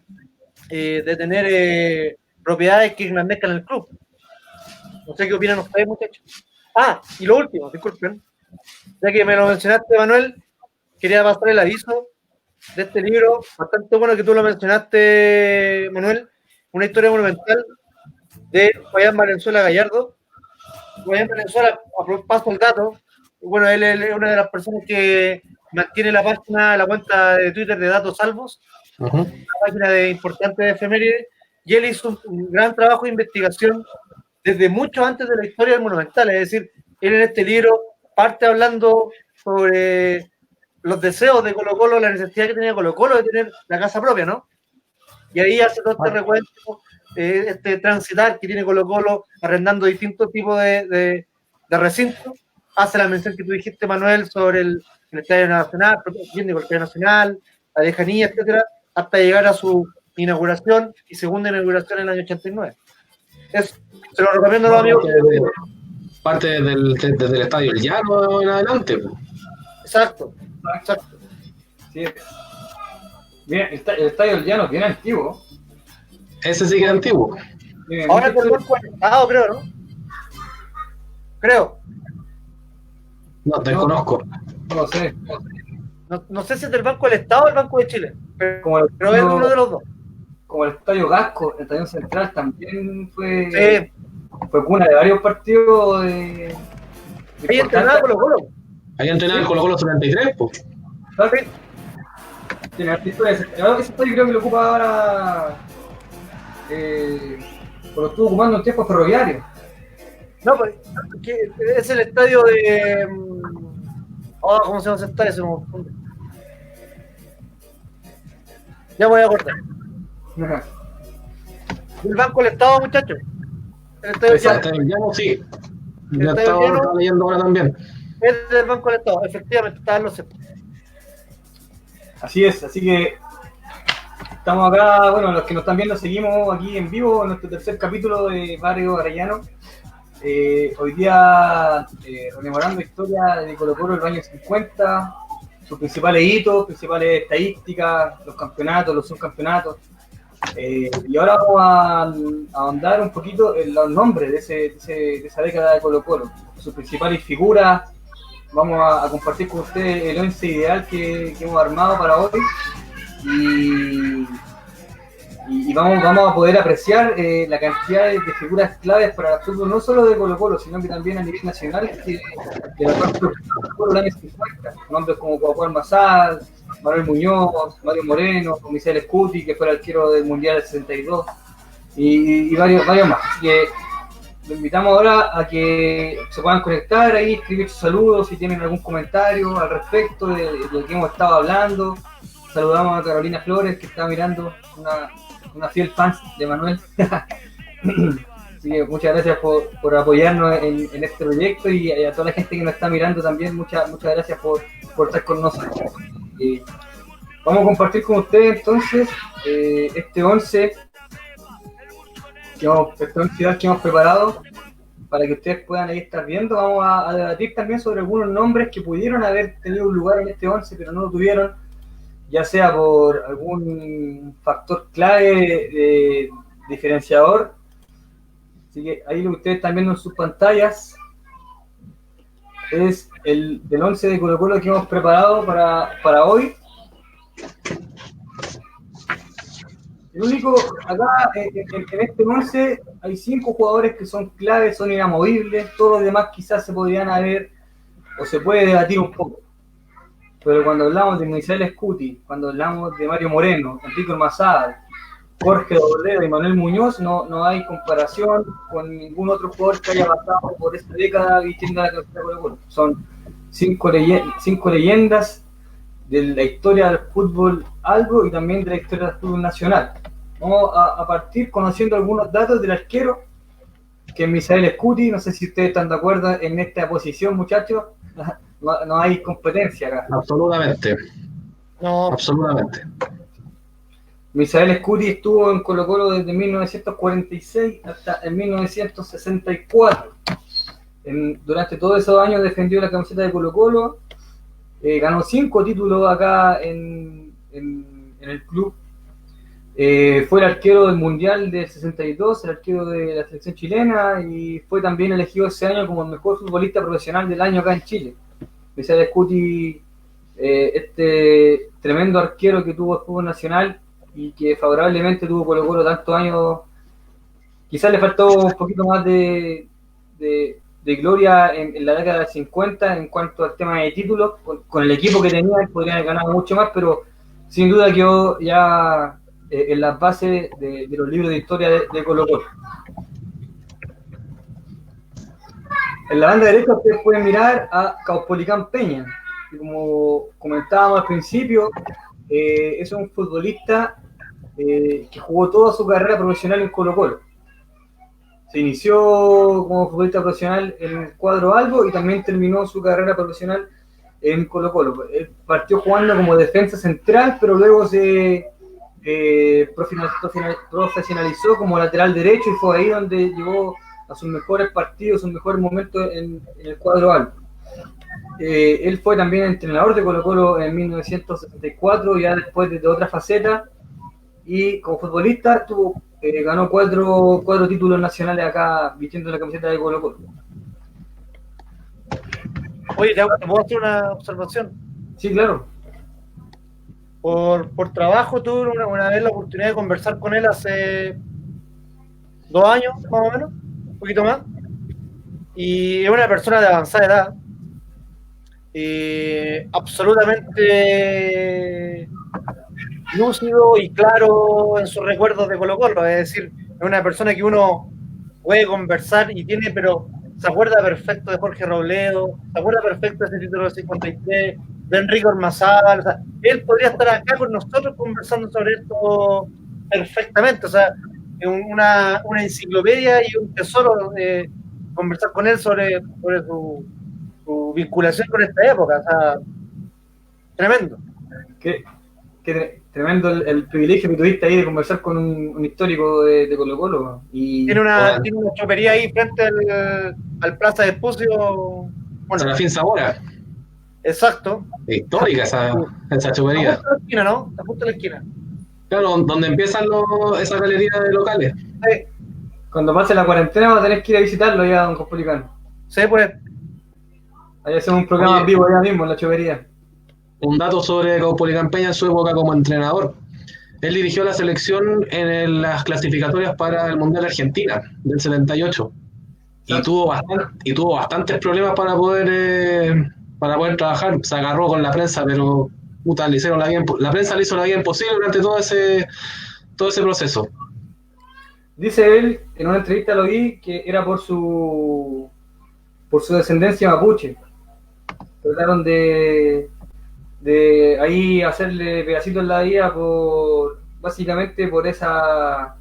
de tener propiedades que engrandezcan el club. No sé qué opinan ustedes, muchachos. Ah, y lo último, disculpen, ya que me lo mencionaste, Manuel, quería pasar el aviso de este libro, bastante bueno que tú lo mencionaste, Manuel, una historia monumental de Fabián Valenzuela Gallardo. Fabián Valenzuela, paso el dato, bueno, él es una de las personas que mantiene la página, la cuenta de Twitter de Datos Salvos, una página de importante de efemérides, y él hizo un gran trabajo de investigación desde mucho antes de la historia del Monumental, es decir, él en este libro parte hablando sobre los deseos de Colo-Colo, la necesidad que tenía Colo-Colo de tener la casa propia, ¿no? Y ahí hace todo este recuento, este transitar que tiene Colo-Colo arrendando distintos tipos de recintos. Hace la mención que tú dijiste, Manuel, sobre el Estadio Nacional, el Estadio Nacional, la lejanía, etcétera, hasta llegar a su inauguración y segunda inauguración en el año 89. Se lo recomiendo a los amigos. Parte desde el Estadio El Llano en adelante. Exacto. Sí. Mira, el Estadio del Llano es bien antiguo. Ese sí que es antiguo. Ahora es del Banco del Estado, creo, ¿no? Creo. No, desconozco. No lo sé. No sé si es del Banco del Estado o del Banco de Chile, pero es uno de los dos. Como el Estadio Gasco, el Estadio Central también fue, Sí. Fue cuna de varios partidos de Ahí entrenaba Colo-Colo. Ahí entrenaba el Colo-Colo 73, pues. ¿Sabes? Tiene arte historia. Ese estadio creo que lo ocupa ahora. Lo estuvo ocupando en tiempos ferroviarios. No, pues es el estadio de. ¿Cómo se llama ese estadio? Se me confunde. Ya me voy a acordar. El Banco del Estado, muchachos. El estadio Exacto, ya no, sí. Ya estaba leyendo ahora también. Es del Banco del Estado, efectivamente, está en los centros. Así es, así que estamos acá, bueno, los que nos están viendo, seguimos aquí en vivo en nuestro tercer capítulo de Barrio Arellano. Hoy día rememorando historia de Colo-Colo del año 50, sus principales hitos, principales estadísticas, los campeonatos, los subcampeonatos. Y ahora vamos a ahondar un poquito en los nombres de esa década de Colo-Colo, sus principales figuras. Vamos a compartir con ustedes el 11 ideal que hemos armado para hoy y vamos a poder apreciar la cantidad de figuras claves para el fútbol, no solo de Colo-Colo, sino que también a nivel nacional de la parte del fútbol del año 50. Nombres como Juan Mazal, Manuel Muñoz, Mario Moreno, Misael Scuti, que fue el arquero del Mundial del 62, y varios más. Así que los invitamos ahora a que se puedan conectar ahí, escribir sus saludos si tienen algún comentario al respecto de lo que hemos estado hablando. Saludamos a Carolina Flores, que está mirando, una fiel fan de Manuel. Así que muchas gracias por apoyarnos en este proyecto, y a toda la gente que nos está mirando también, muchas gracias por estar con nosotros. Vamos a compartir con ustedes entonces este 11 que hemos preparado. para que ustedes puedan ahí estar viendo, vamos a debatir también sobre algunos nombres que pudieron haber tenido un lugar en este 11, pero no lo tuvieron, ya sea por algún factor clave diferenciador. Así que ahí lo que ustedes están viendo en sus pantallas es el del 11 de Colo-Colo que hemos preparado para hoy. El único, acá en este 11 hay 5 jugadores que son claves, son inamovibles, todos los demás quizás se podrían haber, o se puede debatir un poco. Pero cuando hablamos de Misael Scuti, cuando hablamos de Mario Moreno, Enrique Ormazábal, Jorge Robledo y Manuel Muñoz, no hay comparación con ningún otro jugador que haya pasado por esta década vistiendo la camiseta de Colo-Colo. Son 5 leyendas de la historia del fútbol albo y también de la historia del fútbol nacional. Vamos a partir conociendo algunos datos del arquero, que es Misael Scuti. No sé si ustedes están de acuerdo en esta posición, muchachos. No hay competencia acá. Absolutamente. No, Absolutamente. Misael Scuti estuvo en Colo-Colo desde 1946 hasta el 1964. Durante todos esos años defendió la camiseta de Colo-Colo, ganó 5 títulos acá en el club. Fue el arquero del Mundial del 62, el arquero de la selección chilena, y fue también elegido ese año como el mejor futbolista profesional del año acá en Chile. Misael Scuti, este tremendo arquero que tuvo el fútbol nacional y que favorablemente tuvo Colo-Colo tantos años. Quizás le faltó un poquito más de gloria en la década del 50 en cuanto al tema de títulos. Con el equipo que tenía podrían haber ganado mucho más, pero sin duda quedó ya en las bases de los libros de historia de Colo-Colo. En la banda derecha ustedes pueden mirar a Caupolicán Peña, que como comentábamos al principio, es un futbolista que jugó toda su carrera profesional en Colo-Colo. Se inició como futbolista profesional en el cuadro albo y también terminó su carrera profesional en Colo-Colo. Él partió jugando como defensa central, pero luego se profesionalizó como lateral derecho y fue ahí donde llegó a sus mejores partidos, sus mejores momentos en el cuadro albo. Él fue también entrenador de Colo-Colo en 1974, ya después de otra faceta, y como futbolista ganó cuatro títulos nacionales acá vistiendo la camiseta de Colo-Colo. oye, ¿te puedo hacer una observación? Sí, claro. Por trabajo tuve una vez la oportunidad de conversar con él hace 2 años, más o menos, un poquito más, y es una persona de avanzada edad, absolutamente lúcido y claro en sus recuerdos de Colo-Colo. Es decir, es una persona que uno puede conversar y tiene, pero se acuerda perfecto de Jorge Robledo, se acuerda perfecto de ese título de 53, de Enrique Ormazábal. O sea, él podría estar acá con nosotros conversando sobre esto perfectamente. O sea, es una enciclopedia y un tesoro de conversar con él sobre su vinculación con esta época. O sea, tremendo. Qué tremendo el privilegio que tuviste ahí de conversar con un histórico de Colo-Colo. Tiene una chopería ahí frente al Plaza de Espucio. Bueno, la Fin Zamora. Exacto. Histórica esa chopería. Justo en la esquina, ¿no? Justo en la esquina. Claro, donde empiezan esa galería de locales. Sí. Cuando pase la cuarentena vas a tener que ir a visitarlo ya, don Caupolicán. Sí, pues. Ahí hacemos un programa vivo ya mismo en la chopería. Un dato sobre Caupolicán Peña en su época como entrenador. Él dirigió la selección en las clasificatorias para el Mundial de Argentina del 78 y tuvo bastantes problemas para poder trabajar. Se agarró con la prensa, pero puta, la prensa le hizo la vida imposible durante todo ese proceso. Dice él, en una entrevista lo vi, que era por su descendencia mapuche. Trataron de ahí hacerle pedacitos en la vida básicamente por esa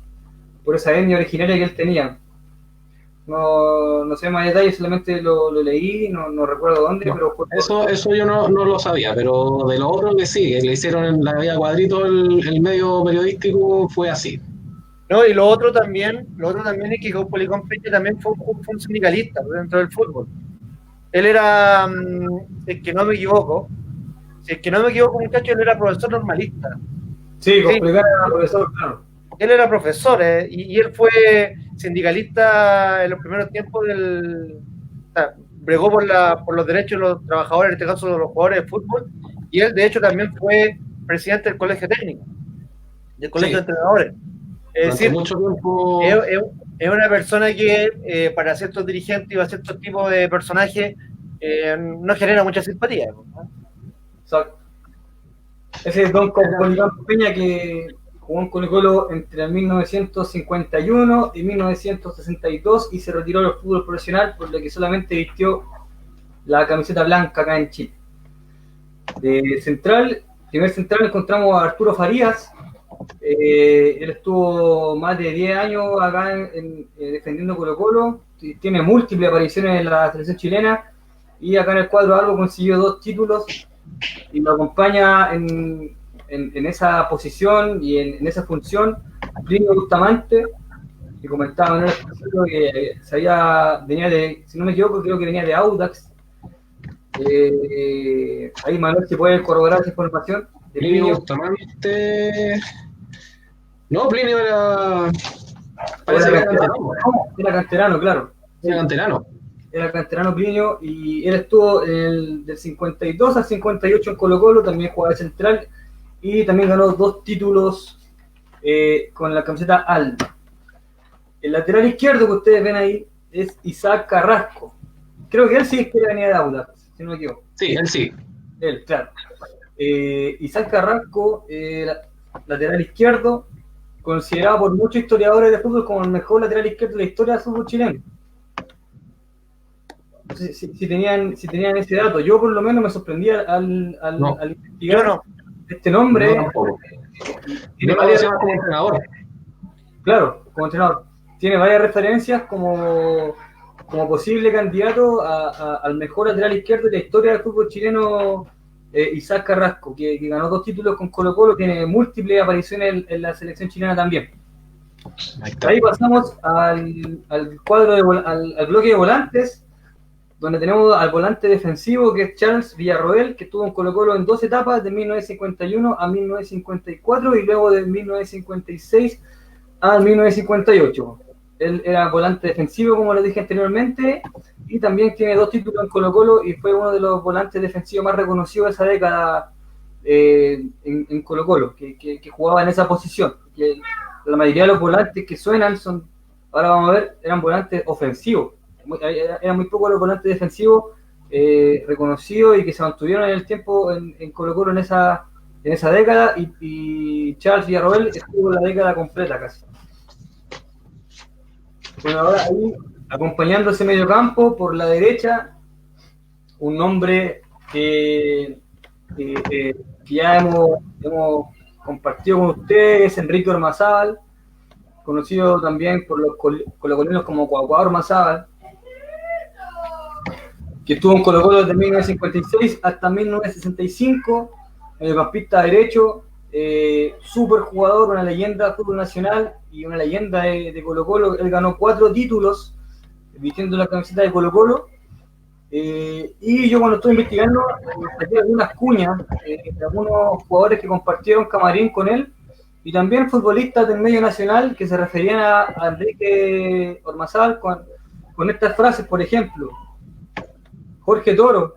etnia originaria que él tenía. No sé más detalles, solamente lo leí, no recuerdo dónde, pero eso yo no lo sabía, pero de lo otro que sí, que le hicieron en la vida cuadrito el medio periodístico fue así. No, y lo otro también es que Policón Peña también fue un sindicalista dentro del fútbol. Él era, si es que no me equivoco, muchacho, él era profesor normalista. Sí, Sí, complicado, profesor, claro. él era profesor, y él fue sindicalista en los primeros tiempos o sea, bregó por los derechos de los trabajadores, en este caso de los jugadores de fútbol, y él de hecho también fue presidente del colegio técnico, del colegio Sí. de entrenadores. Es Durante decir, mucho tiempo. es una persona que para ciertos dirigentes y para ciertos tipos de personajes no genera mucha simpatía, ¿no? Exacto. Ese es Don Policón Peña que jugó en Colo-Colo entre 1951 y 1962 y se retiró del fútbol profesional, por lo que solamente vistió la camiseta blanca acá en Chile. De central, primer central, encontramos a Arturo Farías. Él estuvo más de 10 años acá defendiendo Colo-Colo, tiene múltiples apariciones en la selección chilena y acá en el cuadro algo consiguió 2 títulos y lo acompaña en esa posición y en esa función Plinio Bustamante, que comentaba en el principio que venía de, si no me equivoco, creo que venía de Audax. Ahí Manuel se puede corroborar esa información de Plinio Plinio. Bustamante. No, Plinio era. Parece que era canterano. Era canterano, claro. Era canterano. Era canterano Plinio y él estuvo del 52 al 58 en Colo-Colo, también jugaba de central y también ganó 2 títulos con la camiseta Alba. El lateral izquierdo que ustedes ven ahí es Isaac Carrasco. Creo que él sí es que venía de Audax, si no me equivoco. Sí, él sí. Él, claro. Isaac Carrasco, lateral izquierdo, considerado por muchos historiadores de fútbol como el mejor lateral izquierdo de la historia del fútbol chileno. No sé si tenían ese dato. Yo por lo menos me sorprendía al investigar este nombre. No, tampoco. Tiene No lo varias, como entrenador. claro, como entrenador. Tiene varias referencias como posible candidato al mejor lateral izquierdo de la historia del fútbol chileno, Isaac Carrasco, que ganó 2 títulos con Colo-Colo, tiene múltiples apariciones en la selección chilena también. Ahí pasamos al cuadro al bloque de volantes, donde tenemos al volante defensivo, que es Charles Villarroel, que estuvo en Colo-Colo en 2 etapas, de 1951 a 1954, y luego de 1956 a 1958. Él era volante defensivo, como lo dije anteriormente, y también tiene 2 títulos en Colo-Colo, y fue uno de los volantes defensivos más reconocidos de esa década en Colo-Colo, que jugaba en esa posición. Que la mayoría de los volantes que suenan ahora vamos a ver, eran volantes ofensivos. Eran muy pocos los volantes defensivos reconocidos y que se mantuvieron en el tiempo en Colo-Colo en esa década, y Charles Villarroel estuvo la década completa casi. Bueno, ahora ahí, acompañando ese medio campo, por la derecha, un nombre que ya hemos compartido con ustedes, Enrique Ormazábal, conocido también por los colocolinos como Cuauhcuao Ormazábal, que estuvo en Colo-Colo desde 1956 hasta 1965, mediocampista derecho, super jugador, una leyenda del fútbol nacional y una leyenda de Colo-Colo. Él ganó 4 títulos vistiendo la camiseta de Colo-Colo, y yo cuando estuve investigando saqué algunas cuñas de algunos jugadores que compartieron camarín con él y también futbolistas del medio nacional que se referían a Enrique Ormazábal con estas frases. Por ejemplo, Jorge Toro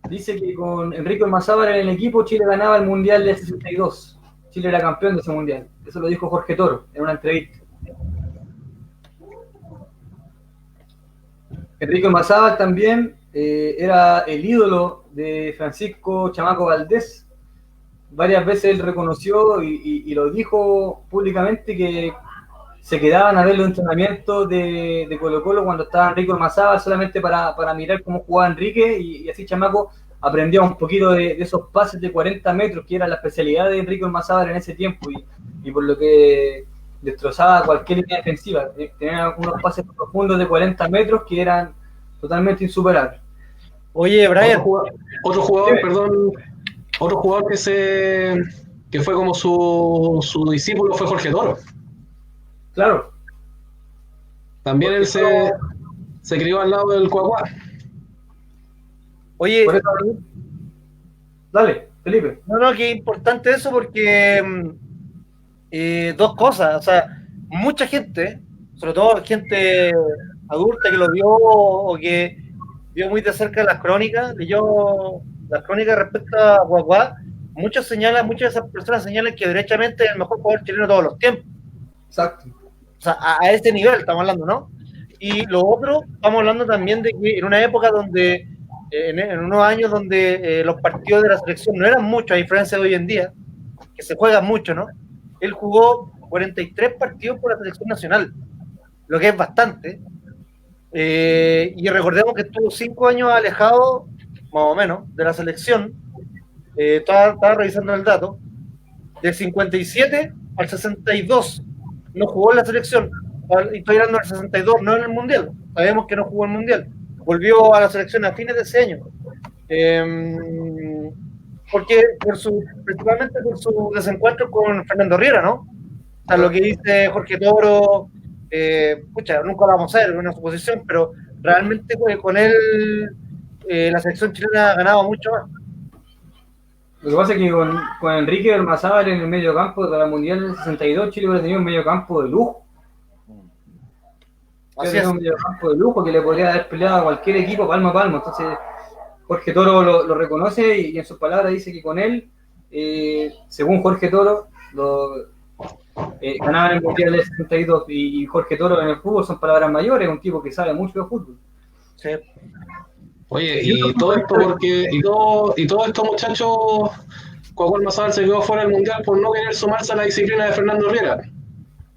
dice que con Enrique Ormazábal en el equipo Chile ganaba el Mundial del 62. Chile era campeón de ese Mundial. Eso lo dijo Jorge Toro en una entrevista. Enrique Ormazábal también era el ídolo de Francisco Chamaco Valdés. Varias veces él reconoció y lo dijo públicamente que se quedaban a ver los entrenamientos de Colo-Colo cuando estaba Enrique Ormazábal solamente para mirar cómo jugaba Enrique, y así Chamaco aprendió un poquito de esos pases de 40 metros que era la especialidad de Enrique Ormazábal en ese tiempo, y por lo que destrozaba cualquier línea defensiva. Tenía unos pases profundos de 40 metros que eran totalmente insuperables. Oye, Brian, otro jugador que fue como su discípulo fue Jorge Toro. Claro. También él se crió al lado del Cuacuá. Oye, Por eso, dale, Felipe. no, que importante eso porque dos cosas, o sea, mucha gente, sobre todo gente adulta que lo vio o que vio muy de cerca las crónicas, leyó las crónicas respecto a Guaguá, muchas de esas personas señalan que derechamente es el mejor jugador chileno de todos los tiempos. Exacto. O sea, a ese nivel estamos hablando, ¿no? Y lo otro, estamos hablando también de que en una época donde, en unos años donde los partidos de la selección no eran muchos, a diferencia de hoy en día, que se juegan mucho, ¿no? Él jugó 43 partidos por la selección nacional, lo que es bastante. Y recordemos que estuvo 5 años alejado, más o menos, de la selección. Estaba revisando el dato. Del 57 al 62 no jugó en la selección. Y estoy hablando del 62, no en el Mundial. Sabemos que no jugó en el Mundial. Volvió a la selección a fines de ese año. Porque principalmente por su desencuentro con Fernando Riera, ¿no? O sea, lo que dice Jorge Toro, nunca lo vamos a ver, es una suposición, pero realmente con él la selección chilena ha ganado mucho más. Lo que pasa es que con Enrique Ormazábal en el medio campo de la Mundial del 62, Chile hubiera tenido un medio campo de lujo. Así es. Un medio campo de lujo que le podría haber peleado a cualquier equipo palmo a palmo. Entonces, Jorge Toro lo reconoce y en sus palabras dice que con él, según Jorge Toro, ganaban el Mundial del 62 y Jorge Toro en el fútbol son palabras mayores, un tipo que sabe mucho de fútbol. Sí. Oye, y todo esto porque, y todo esto, muchachos, Cuacuá Ormazábal se quedó fuera del Mundial por no querer sumarse a la disciplina de Fernando Riera.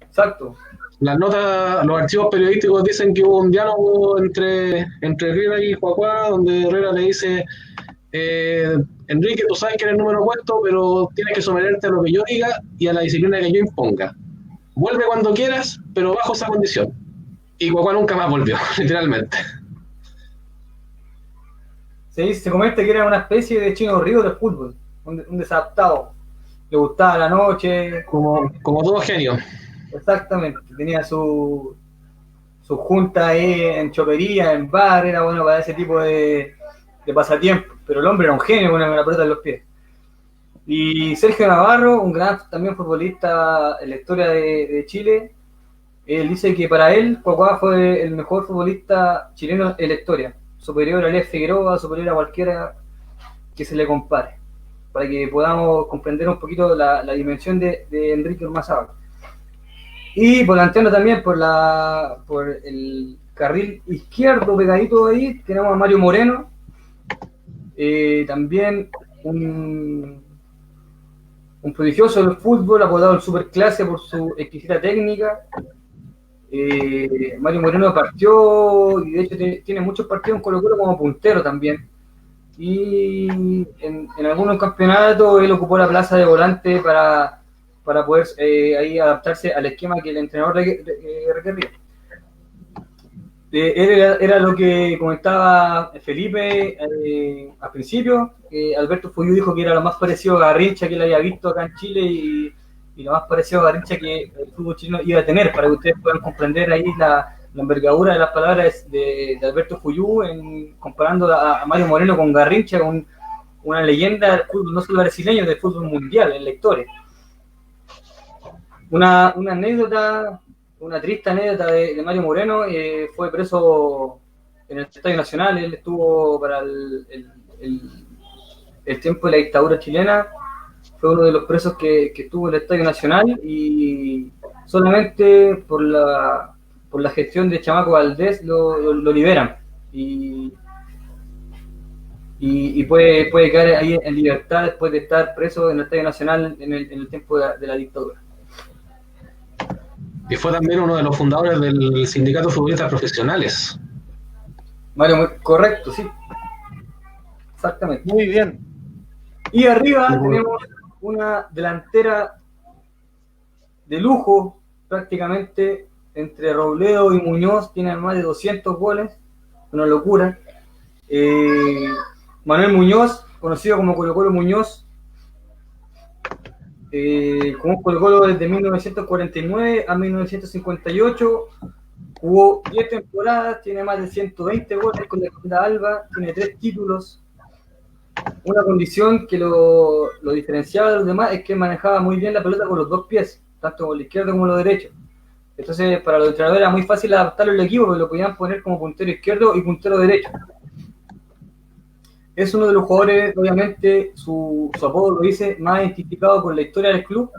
Exacto. Las notas, los archivos periodísticos dicen que hubo un diálogo entre Riera y Cuacuá, donde Riera le dice, Enrique, tú sabes que eres número puesto, pero tienes que someterte a lo que yo diga y a la disciplina que yo imponga. Vuelve cuando quieras, pero bajo esa condición. Y Cuacuá nunca más volvió, literalmente. Se comenta que era una especie de Chino Río del fútbol, un desadaptado. Le gustaba la noche. Como todo genio. Exactamente. Tenía su junta ahí en chopería, en bar, era bueno para ese tipo de pasatiempo. Pero el hombre era un genio con la pelota en los pies. Y Sergio Navarro, un gran también futbolista en la historia de Chile, él dice que para él Cuacuá fue el mejor futbolista chileno en la historia, superior a Leo Figueroa, superior a cualquiera que se le compare, para que podamos comprender un poquito la dimensión de Enrique Ormazábal. Y volanteando también por el carril izquierdo pegadito ahí, tenemos a Mario Moreno, también un prodigioso del fútbol, apodado el Superclase por su exquisita técnica. Mario Moreno partió y de hecho tiene muchos partidos en Colo-Colo como puntero también. Y en algunos campeonatos él ocupó la plaza de volante para poder ahí adaptarse al esquema que el entrenador requería. Era lo que comentaba Felipe al principio. Alberto Fuyú dijo que era lo más parecido a Garrincha que él había visto acá en Chile y lo más parecido a Garrincha que el fútbol chileno iba a tener, para que ustedes puedan comprender ahí la envergadura de las palabras de Alberto Fuyú comparando a Mario Moreno con Garrincha, con una leyenda del fútbol no solo brasileño, del fútbol mundial en la historia. Una anécdota, una triste anécdota de Mario Moreno, fue preso en el Estadio Nacional. Él estuvo para el tiempo de la dictadura chilena, fue uno de los presos que estuvo en el Estadio Nacional y solamente por la gestión de Chamaco Valdés lo liberan y puede caer ahí en libertad después de estar preso en el Estadio Nacional en el tiempo de la dictadura. Y fue también uno de los fundadores del Sindicato de Futbolistas Profesionales. Mario, correcto, sí. Exactamente. Muy bien. Y arriba tenemos una delantera de lujo, prácticamente, entre Robledo y Muñoz, tienen más de 200 goles, una locura. Manuel Muñoz, conocido como Colo-Colo Muñoz, jugó en Colo-Colo desde 1949 a 1958, jugó 10 temporadas, tiene más de 120 goles con la Escuela Alba, tiene 3 títulos. Una condición que lo diferenciaba de los demás es que manejaba muy bien la pelota con los 2 pies, tanto con el izquierdo como los derecho. Entonces, para los entrenadores era muy fácil adaptarlo al equipo, porque lo podían poner como puntero izquierdo y puntero derecho. Es uno de los jugadores, obviamente, su apodo lo dice, más identificado con la historia del club.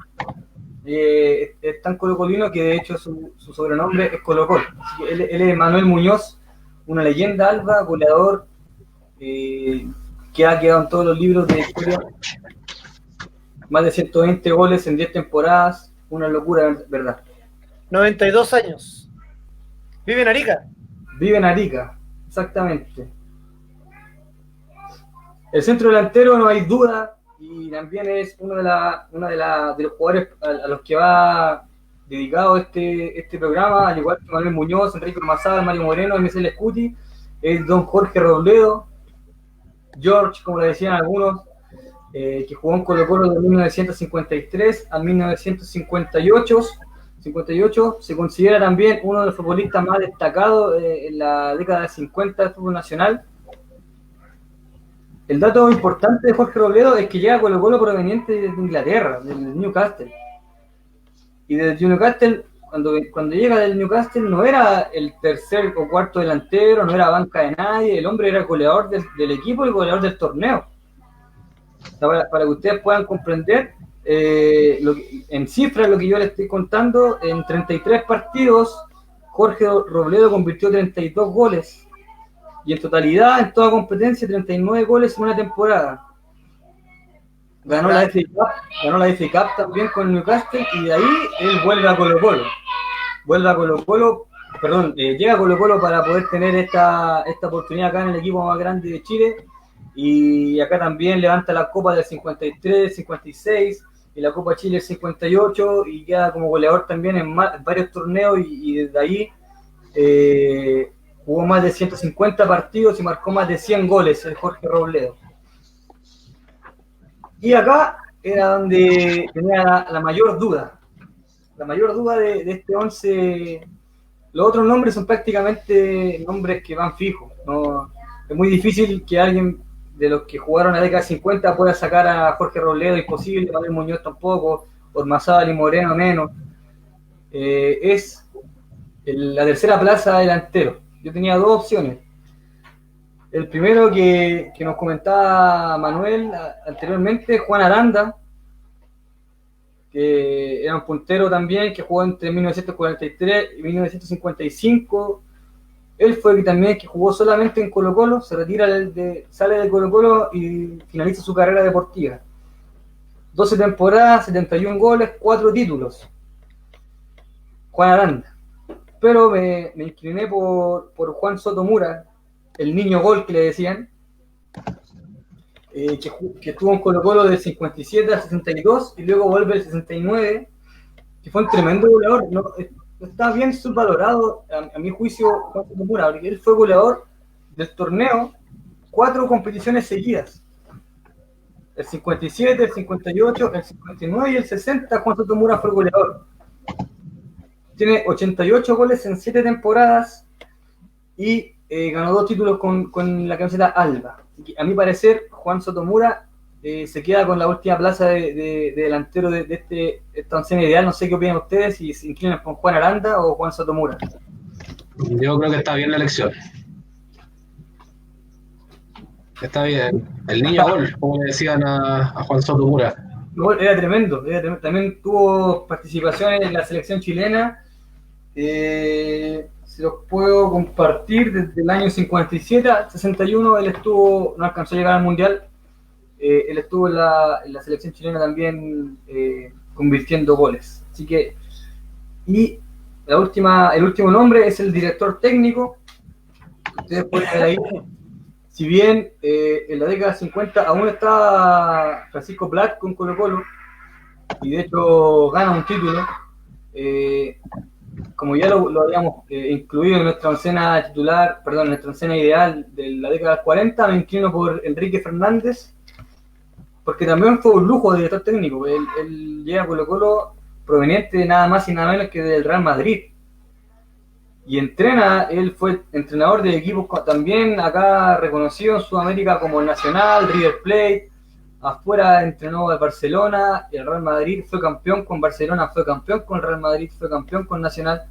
Es tan colocolino que de hecho su sobrenombre es Colo-Colo. Así que él es Manuel Muñoz, una leyenda alba, goleador, que ha quedado en todos los libros de historia. Más de 120 goles en 10 temporadas, una locura, ¿verdad? 92 años. ¿Vive en Arica? Vive en Arica, exactamente. El centro delantero, no hay duda, y también es uno de los jugadores a los que va dedicado este programa, al igual que Manuel Muñoz, Enrique Ormazábal, Mario Moreno, Michel Scuti, es don Jorge Robledo, George, como le decían algunos, que jugó en Colo-Colo de 1953 a 1958. Se considera también uno de los futbolistas más destacados en la década de 50 del fútbol nacional. El dato importante de Jorge Robledo es que llega a Colo-Colo proveniente de Inglaterra, del Newcastle. Y del Newcastle, cuando llega del Newcastle, no era el tercer o cuarto delantero, no era banca de nadie, el hombre era goleador del equipo y goleador del torneo. O sea, para que ustedes puedan comprender, en cifras lo que yo les estoy contando, en 33 partidos, Jorge Robledo convirtió 32 goles. Y en totalidad, en toda competencia, 39 goles en una temporada. Ganó la FA Cup también con el Newcastle, y de ahí él vuelve a Colo-Colo. Llega a Colo-Colo para poder tener esta oportunidad acá en el equipo más grande de Chile, y acá también levanta la Copa del 53, 56, y la Copa Chile del 58, y queda como goleador también en varios torneos, y desde ahí jugó más de 150 partidos y marcó más de 100 goles el Jorge Robledo. Y acá era donde tenía la mayor duda. La mayor duda de este 11. Los otros nombres son prácticamente nombres que van fijos. ¿No? Es muy difícil que alguien de los que jugaron la década de 50 pueda sacar a Jorge Robledo, imposible, Manuel Muñoz tampoco, Ormazábal y Moreno menos. Es la tercera plaza delantero. Yo tenía 2 opciones. El primero que nos comentaba Manuel anteriormente, Juan Aranda, que era un puntero también, que jugó entre 1943 y 1955. Él fue también que jugó solamente en Colo-Colo, se retira sale de Colo-Colo y finaliza su carrera deportiva. 12 temporadas, 71 goles, 4 títulos. Juan Aranda. Pero me incliné por Juan Sotomura, el niño gol que le decían, que estuvo en Colo-Colo del 57 al 62 y luego vuelve el 69, que fue un tremendo goleador. No, está bien subvalorado, a mi juicio, Juan Sotomura, porque él fue goleador del torneo 4 competiciones seguidas. El 57, el 58, el 59 y el 60, Juan Sotomura fue goleador. Tiene 88 goles en 7 temporadas y ganó 2 títulos con la camiseta Alba. A mi parecer, Juan Sotomura se queda con la última plaza de delantero de esta oncena ideal. No sé qué opinan ustedes, si se inclinan con Juan Aranda o Juan Sotomura. Yo creo que está bien la elección. Está bien. El niño gol, como le decían a Juan Sotomura. Era tremendo. También tuvo participaciones en la selección chilena. Se los puedo compartir desde el año 57 al 61. Él no alcanzó a llegar al mundial. Él estuvo en la selección chilena también convirtiendo goles. Así que, y el último nombre es el director técnico. Ustedes pueden ver ahí. Si bien en la década de 50 aún está Francisco Black con Colo-Colo, y de hecho gana un título, como ya lo habíamos incluido en nuestra oncena titular, nuestra oncena ideal de la década del 40, me inclino por Enrique Fernández, porque también fue un lujo de director técnico. Él llega a Colo-Colo proveniente de nada más y nada menos que del Real Madrid. Y entrena, él fue entrenador de equipos también acá reconocido en Sudamérica como el Nacional, River Plate. Afuera entrenó el Barcelona, el Real Madrid, fue campeón con Barcelona, fue campeón con el Real Madrid, fue campeón con Nacional.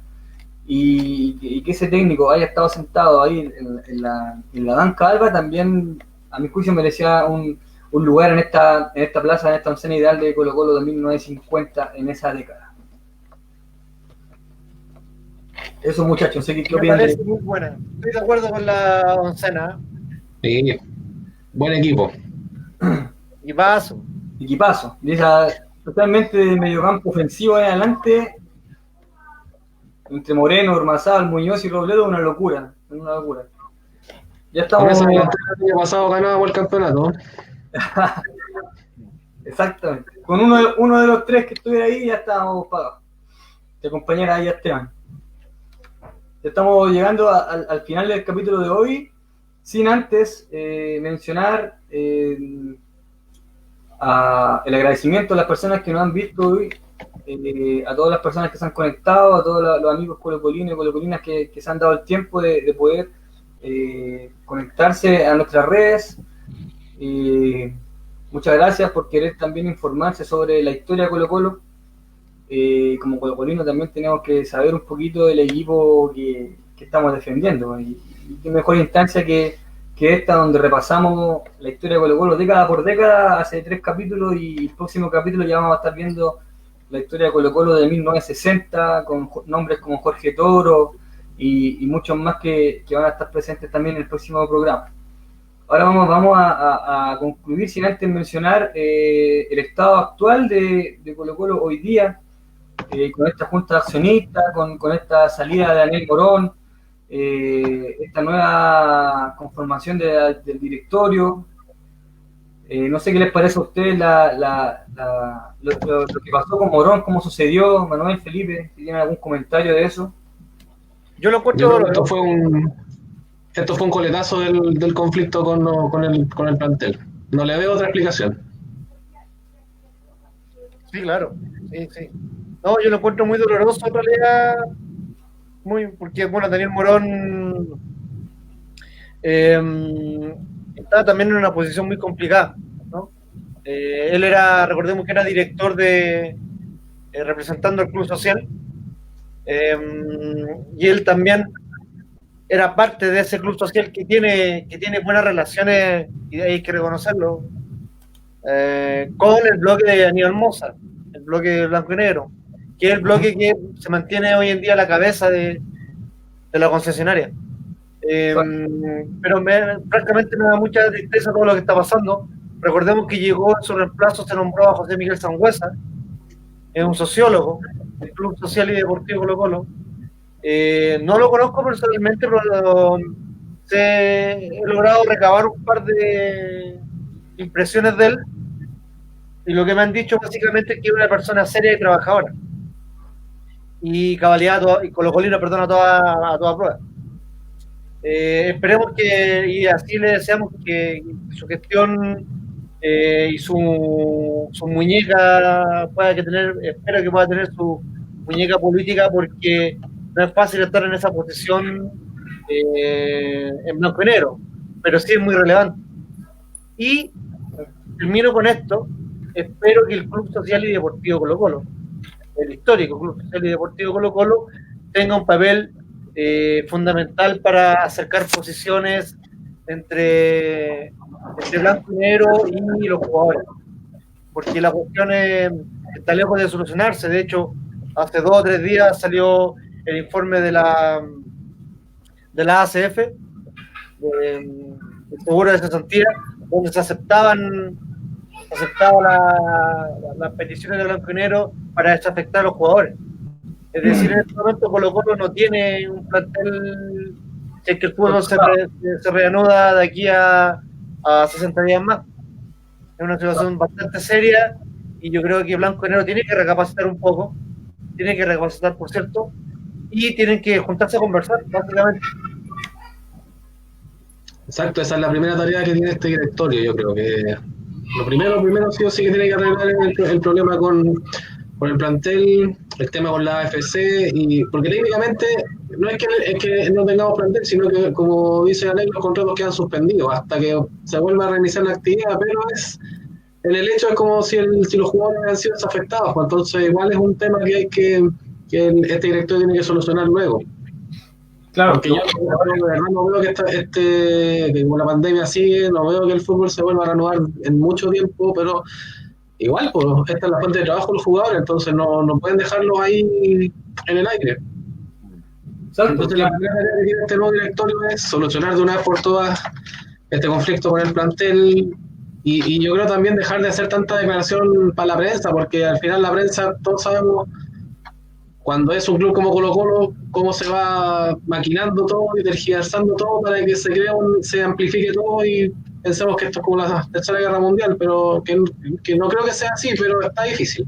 Y que ese técnico haya estado sentado ahí en la banca alba también, a mi juicio, merecía un lugar en esta plaza, en esta oncena ideal de Colo-Colo de 1950, en esa década. Eso, muchachos, no sé qué Me opinan. parece muy buena. Estoy de acuerdo con la oncena. Sí, buen equipo. Y paso. Equipazo. Y esa, totalmente de mediocampo ofensivo en adelante, entre Moreno, Ormazábal, Muñoz y Robledo, una locura. Ya Con estamos. esa delantera el año pasado ganábamos el campeonato. Exactamente. Con uno de los tres que estuviera ahí ya estábamos pagados. Te acompañara ahí a Esteban. Estamos llegando al final del capítulo de hoy, sin antes mencionar el agradecimiento a las personas que nos han visto hoy, a todas las personas que se han conectado, a todos los amigos colocolinos y colocolinas que se han dado el tiempo de poder conectarse a nuestras redes. Muchas gracias por querer también informarse sobre la historia de Colo-Colo. Como colocolino también tenemos que saber un poquito del equipo que estamos defendiendo, y qué mejor instancia que esta, donde repasamos la historia de Colo-Colo década por década, hace 3 capítulos, y el próximo capítulo ya vamos a estar viendo la historia de Colo-Colo de 1960, con nombres como Jorge Toro y muchos más que van a estar presentes también en el próximo programa. Ahora vamos a concluir sin antes mencionar el estado actual de Colo-Colo hoy día, con esta junta de accionistas, con esta salida de Daniel Morón, esta nueva conformación del directorio. No sé qué les parece a ustedes lo que pasó con Morón, cómo sucedió. Manuel, Felipe, si tienen algún comentario de eso. Yo lo Yo encuentro. creo que esto fue un coletazo del conflicto con el plantel. No le veo otra explicación. Sí, claro. Sí. No, yo lo encuentro muy doloroso en realidad. Porque, bueno, Daniel Morón estaba también en una posición muy complicada, ¿no? Él recordemos que era director representando al Club Social, y él también era parte de ese Club Social que tiene buenas relaciones, y hay que reconocerlo, con el bloque de Aníbal Mosa, el bloque blanco y negro, que es el bloque que se mantiene hoy en día a la cabeza de la concesionaria. Pero francamente me da mucha tristeza todo lo que está pasando. Recordemos que llegó en su reemplazo, se nombró a José Miguel Sangüesa, es un sociólogo del Club Social y Deportivo Colo-Colo. No lo conozco personalmente, pero he logrado recabar un par de impresiones de él, y lo que me han dicho básicamente es que es una persona seria y trabajadora, y cabalidad y colocolino, perdón, a toda prueba. Esperemos y así le deseamos que su gestión y su muñeca espero que pueda tener su muñeca política, porque no es fácil estar en esa posición en blanco y negro, pero sí es muy relevante. Y termino con esto: espero que el Club Social y Deportivo Colo-Colo, el histórico Club Social y Deportivo Colo-Colo, tenga un papel fundamental para acercar posiciones entre blanco y negro y los jugadores, porque la cuestión está lejos de solucionarse. De hecho, hace 2 o 3 días salió el informe de la ACF, del seguro de cesantía, donde se aceptaban las peticiones de blanco y negro para desafectar a los jugadores. Es decir, en este momento Colo-Colo no tiene un plantel, si es que el fútbol se reanuda de aquí a 60 días más. Es una situación bastante seria, y yo creo que blanco y negro tiene que recapacitar un poco, por cierto, y tienen que juntarse a conversar, básicamente. Exacto, esa es la primera tarea que tiene este directorio. Yo creo que Lo primero sí o sí que tiene que arreglar el problema con el plantel, el tema con la AFC, y porque técnicamente no es que no tengamos plantel, sino que, como dice la ley, los contratos quedan suspendidos hasta que se vuelva a reiniciar la actividad, pero en el hecho es como si los jugadores han sido afectados, pues entonces igual es un tema que este director tiene que solucionar luego. Claro, Porque yo de verdad no veo que como la pandemia sigue, no veo que el fútbol se vuelva a reanudar en mucho tiempo, pero igual, pues esta es la fuente de trabajo de los jugadores, entonces no pueden dejarlos ahí en el aire. exacto. Entonces la primera tarea que tiene este nuevo directorio es solucionar de una vez por todas este conflicto con el plantel y yo creo también dejar de hacer tanta declaración para la prensa, porque al final la prensa, todos sabemos, cuando es un club como Colo-Colo, cómo se va maquinando todo y tergiversando todo para que se amplifique todo y pensemos que esto es como la Tercera Guerra Mundial, pero que no creo que sea así, pero está difícil.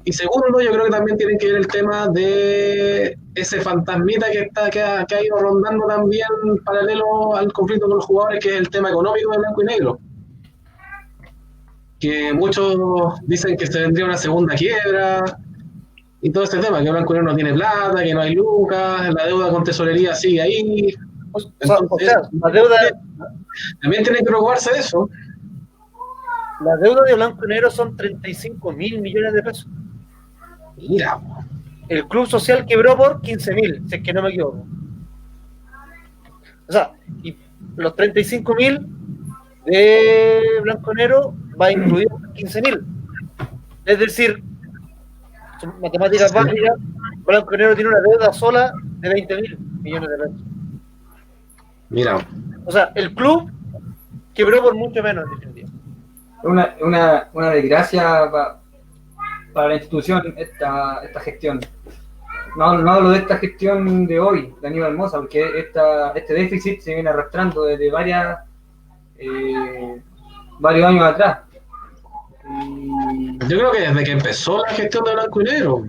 Y segundo, yo creo que también tienen que ver el tema de ese fantasmita que ha ido rondando también paralelo al conflicto con los jugadores, que es el tema económico de Blanco y Negro. Que muchos dicen que se vendría una segunda quiebra y todo este tema, que Blanco y Negro no tiene plata, que no hay lucas, la deuda con tesorería sigue ahí. Entonces, la deuda, también tienen que preocuparse de eso. la deuda de Blanco y Negro son 35.000 millones de pesos. Mira, El club social quebró por 15.000, si es que no me equivoco. O sea, y los 35.000 de Blanco y Negro va a incluir 15.000. Es decir, son matemáticas básicas, Blanco y Negro tiene una deuda sola de 20.000 millones de pesos. mira. O sea, el club quebró por mucho menos, en definitiva. Una desgracia para la institución esta gestión. No hablo de esta gestión de hoy, de Aníbal Mosa, porque este déficit se viene arrastrando desde varios años atrás. Yo creo que desde que empezó la gestión de Blanco y Negro,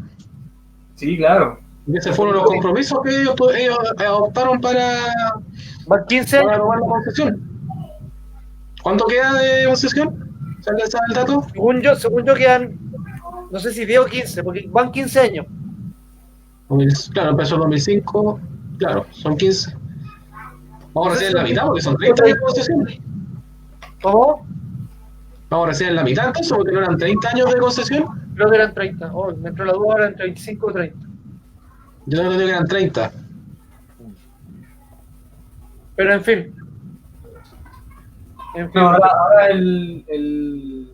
Sí, claro. ese fueron los compromisos que ellos adoptaron para Van 15 años. renovar la concesión. ¿Cuánto queda de concesión? ¿Sabe el dato? Según yo quedan, no sé si 10 o 15, porque van 15 años. Claro, empezó en 2005, claro, son 15. Vamos a recibir la mitad porque son 30 años de concesión. ¿Cómo? Vamos a recibir la mitad entonces porque no eran 30 años de concesión. Creo que eran 30. Oh, me entró la duda, ahora entre 25 o 30. Yo creo que eran 30. Pero en fin. No, ahora el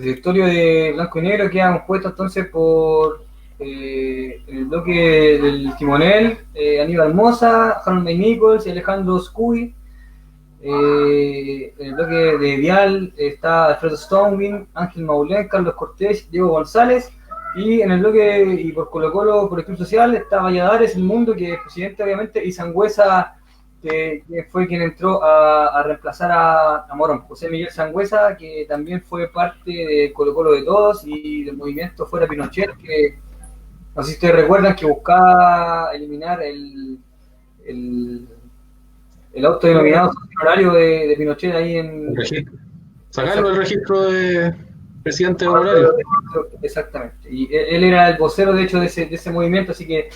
directorio de Blanco y Negro queda compuesto entonces por el bloque del timonel, Aníbal Mosa, Harold May Nichols y Alejandro Scuy. En el bloque de Vial está Alfredo Stonewin, Ángel Maulén, Carlos Cortés, Diego González, y en el bloque y por Colo-Colo, por el Club Social, está Valladares, El Mundo, que es presidente obviamente, y Sangüesa, que fue quien entró a reemplazar a Morón. José Miguel Sangüesa, que también fue parte de Colo-Colo de Todos y del movimiento Fuera Pinochet, que no sé si ustedes recuerdan que buscaba eliminar el autodenominado honorario de Pinochet ahí en... Sacarlo del registro de presidente honorario. Exactamente. Y él era el vocero, de hecho, de ese movimiento, así que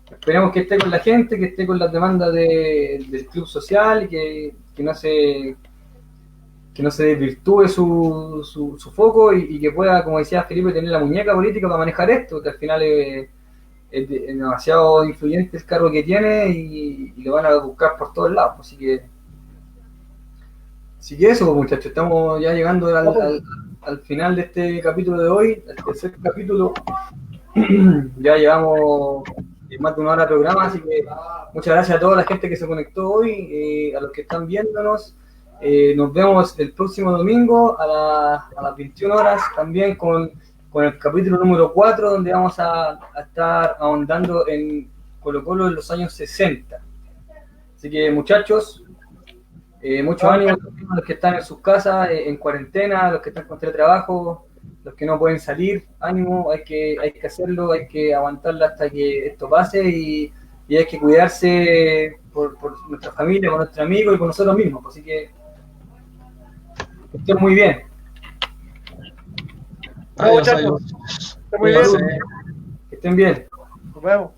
esperamos que esté con la gente, que esté con las demandas del club social, y que no se desvirtúe su foco y que pueda, como decía Felipe, tener la muñeca política para manejar esto, que al final es demasiado influyente el cargo que tiene y lo van a buscar por todos lados. Así que eso, pues, muchachos, estamos ya llegando al final de este capítulo de hoy, el tercer capítulo. Ya llevamos más de una hora de programa, así que muchas gracias a toda la gente que se conectó hoy, a los que están viéndonos. Nos vemos el próximo domingo a las 21 horas, también con el capítulo número 4, donde vamos a estar ahondando en Colo-Colo en los años 60. Así que, muchachos, mucho ánimo a los que están en sus casas, en cuarentena, los que están con teletrabajo, los que no pueden salir, ánimo, hay que hacerlo, hay que aguantarlo hasta que esto pase y hay que cuidarse por nuestra familia, con nuestros amigos y con nosotros mismos. Así que Que estén muy bien. Adiós, Chao, adiós. Está muy bien. Cuídense. Que estén bien. Nos vemos.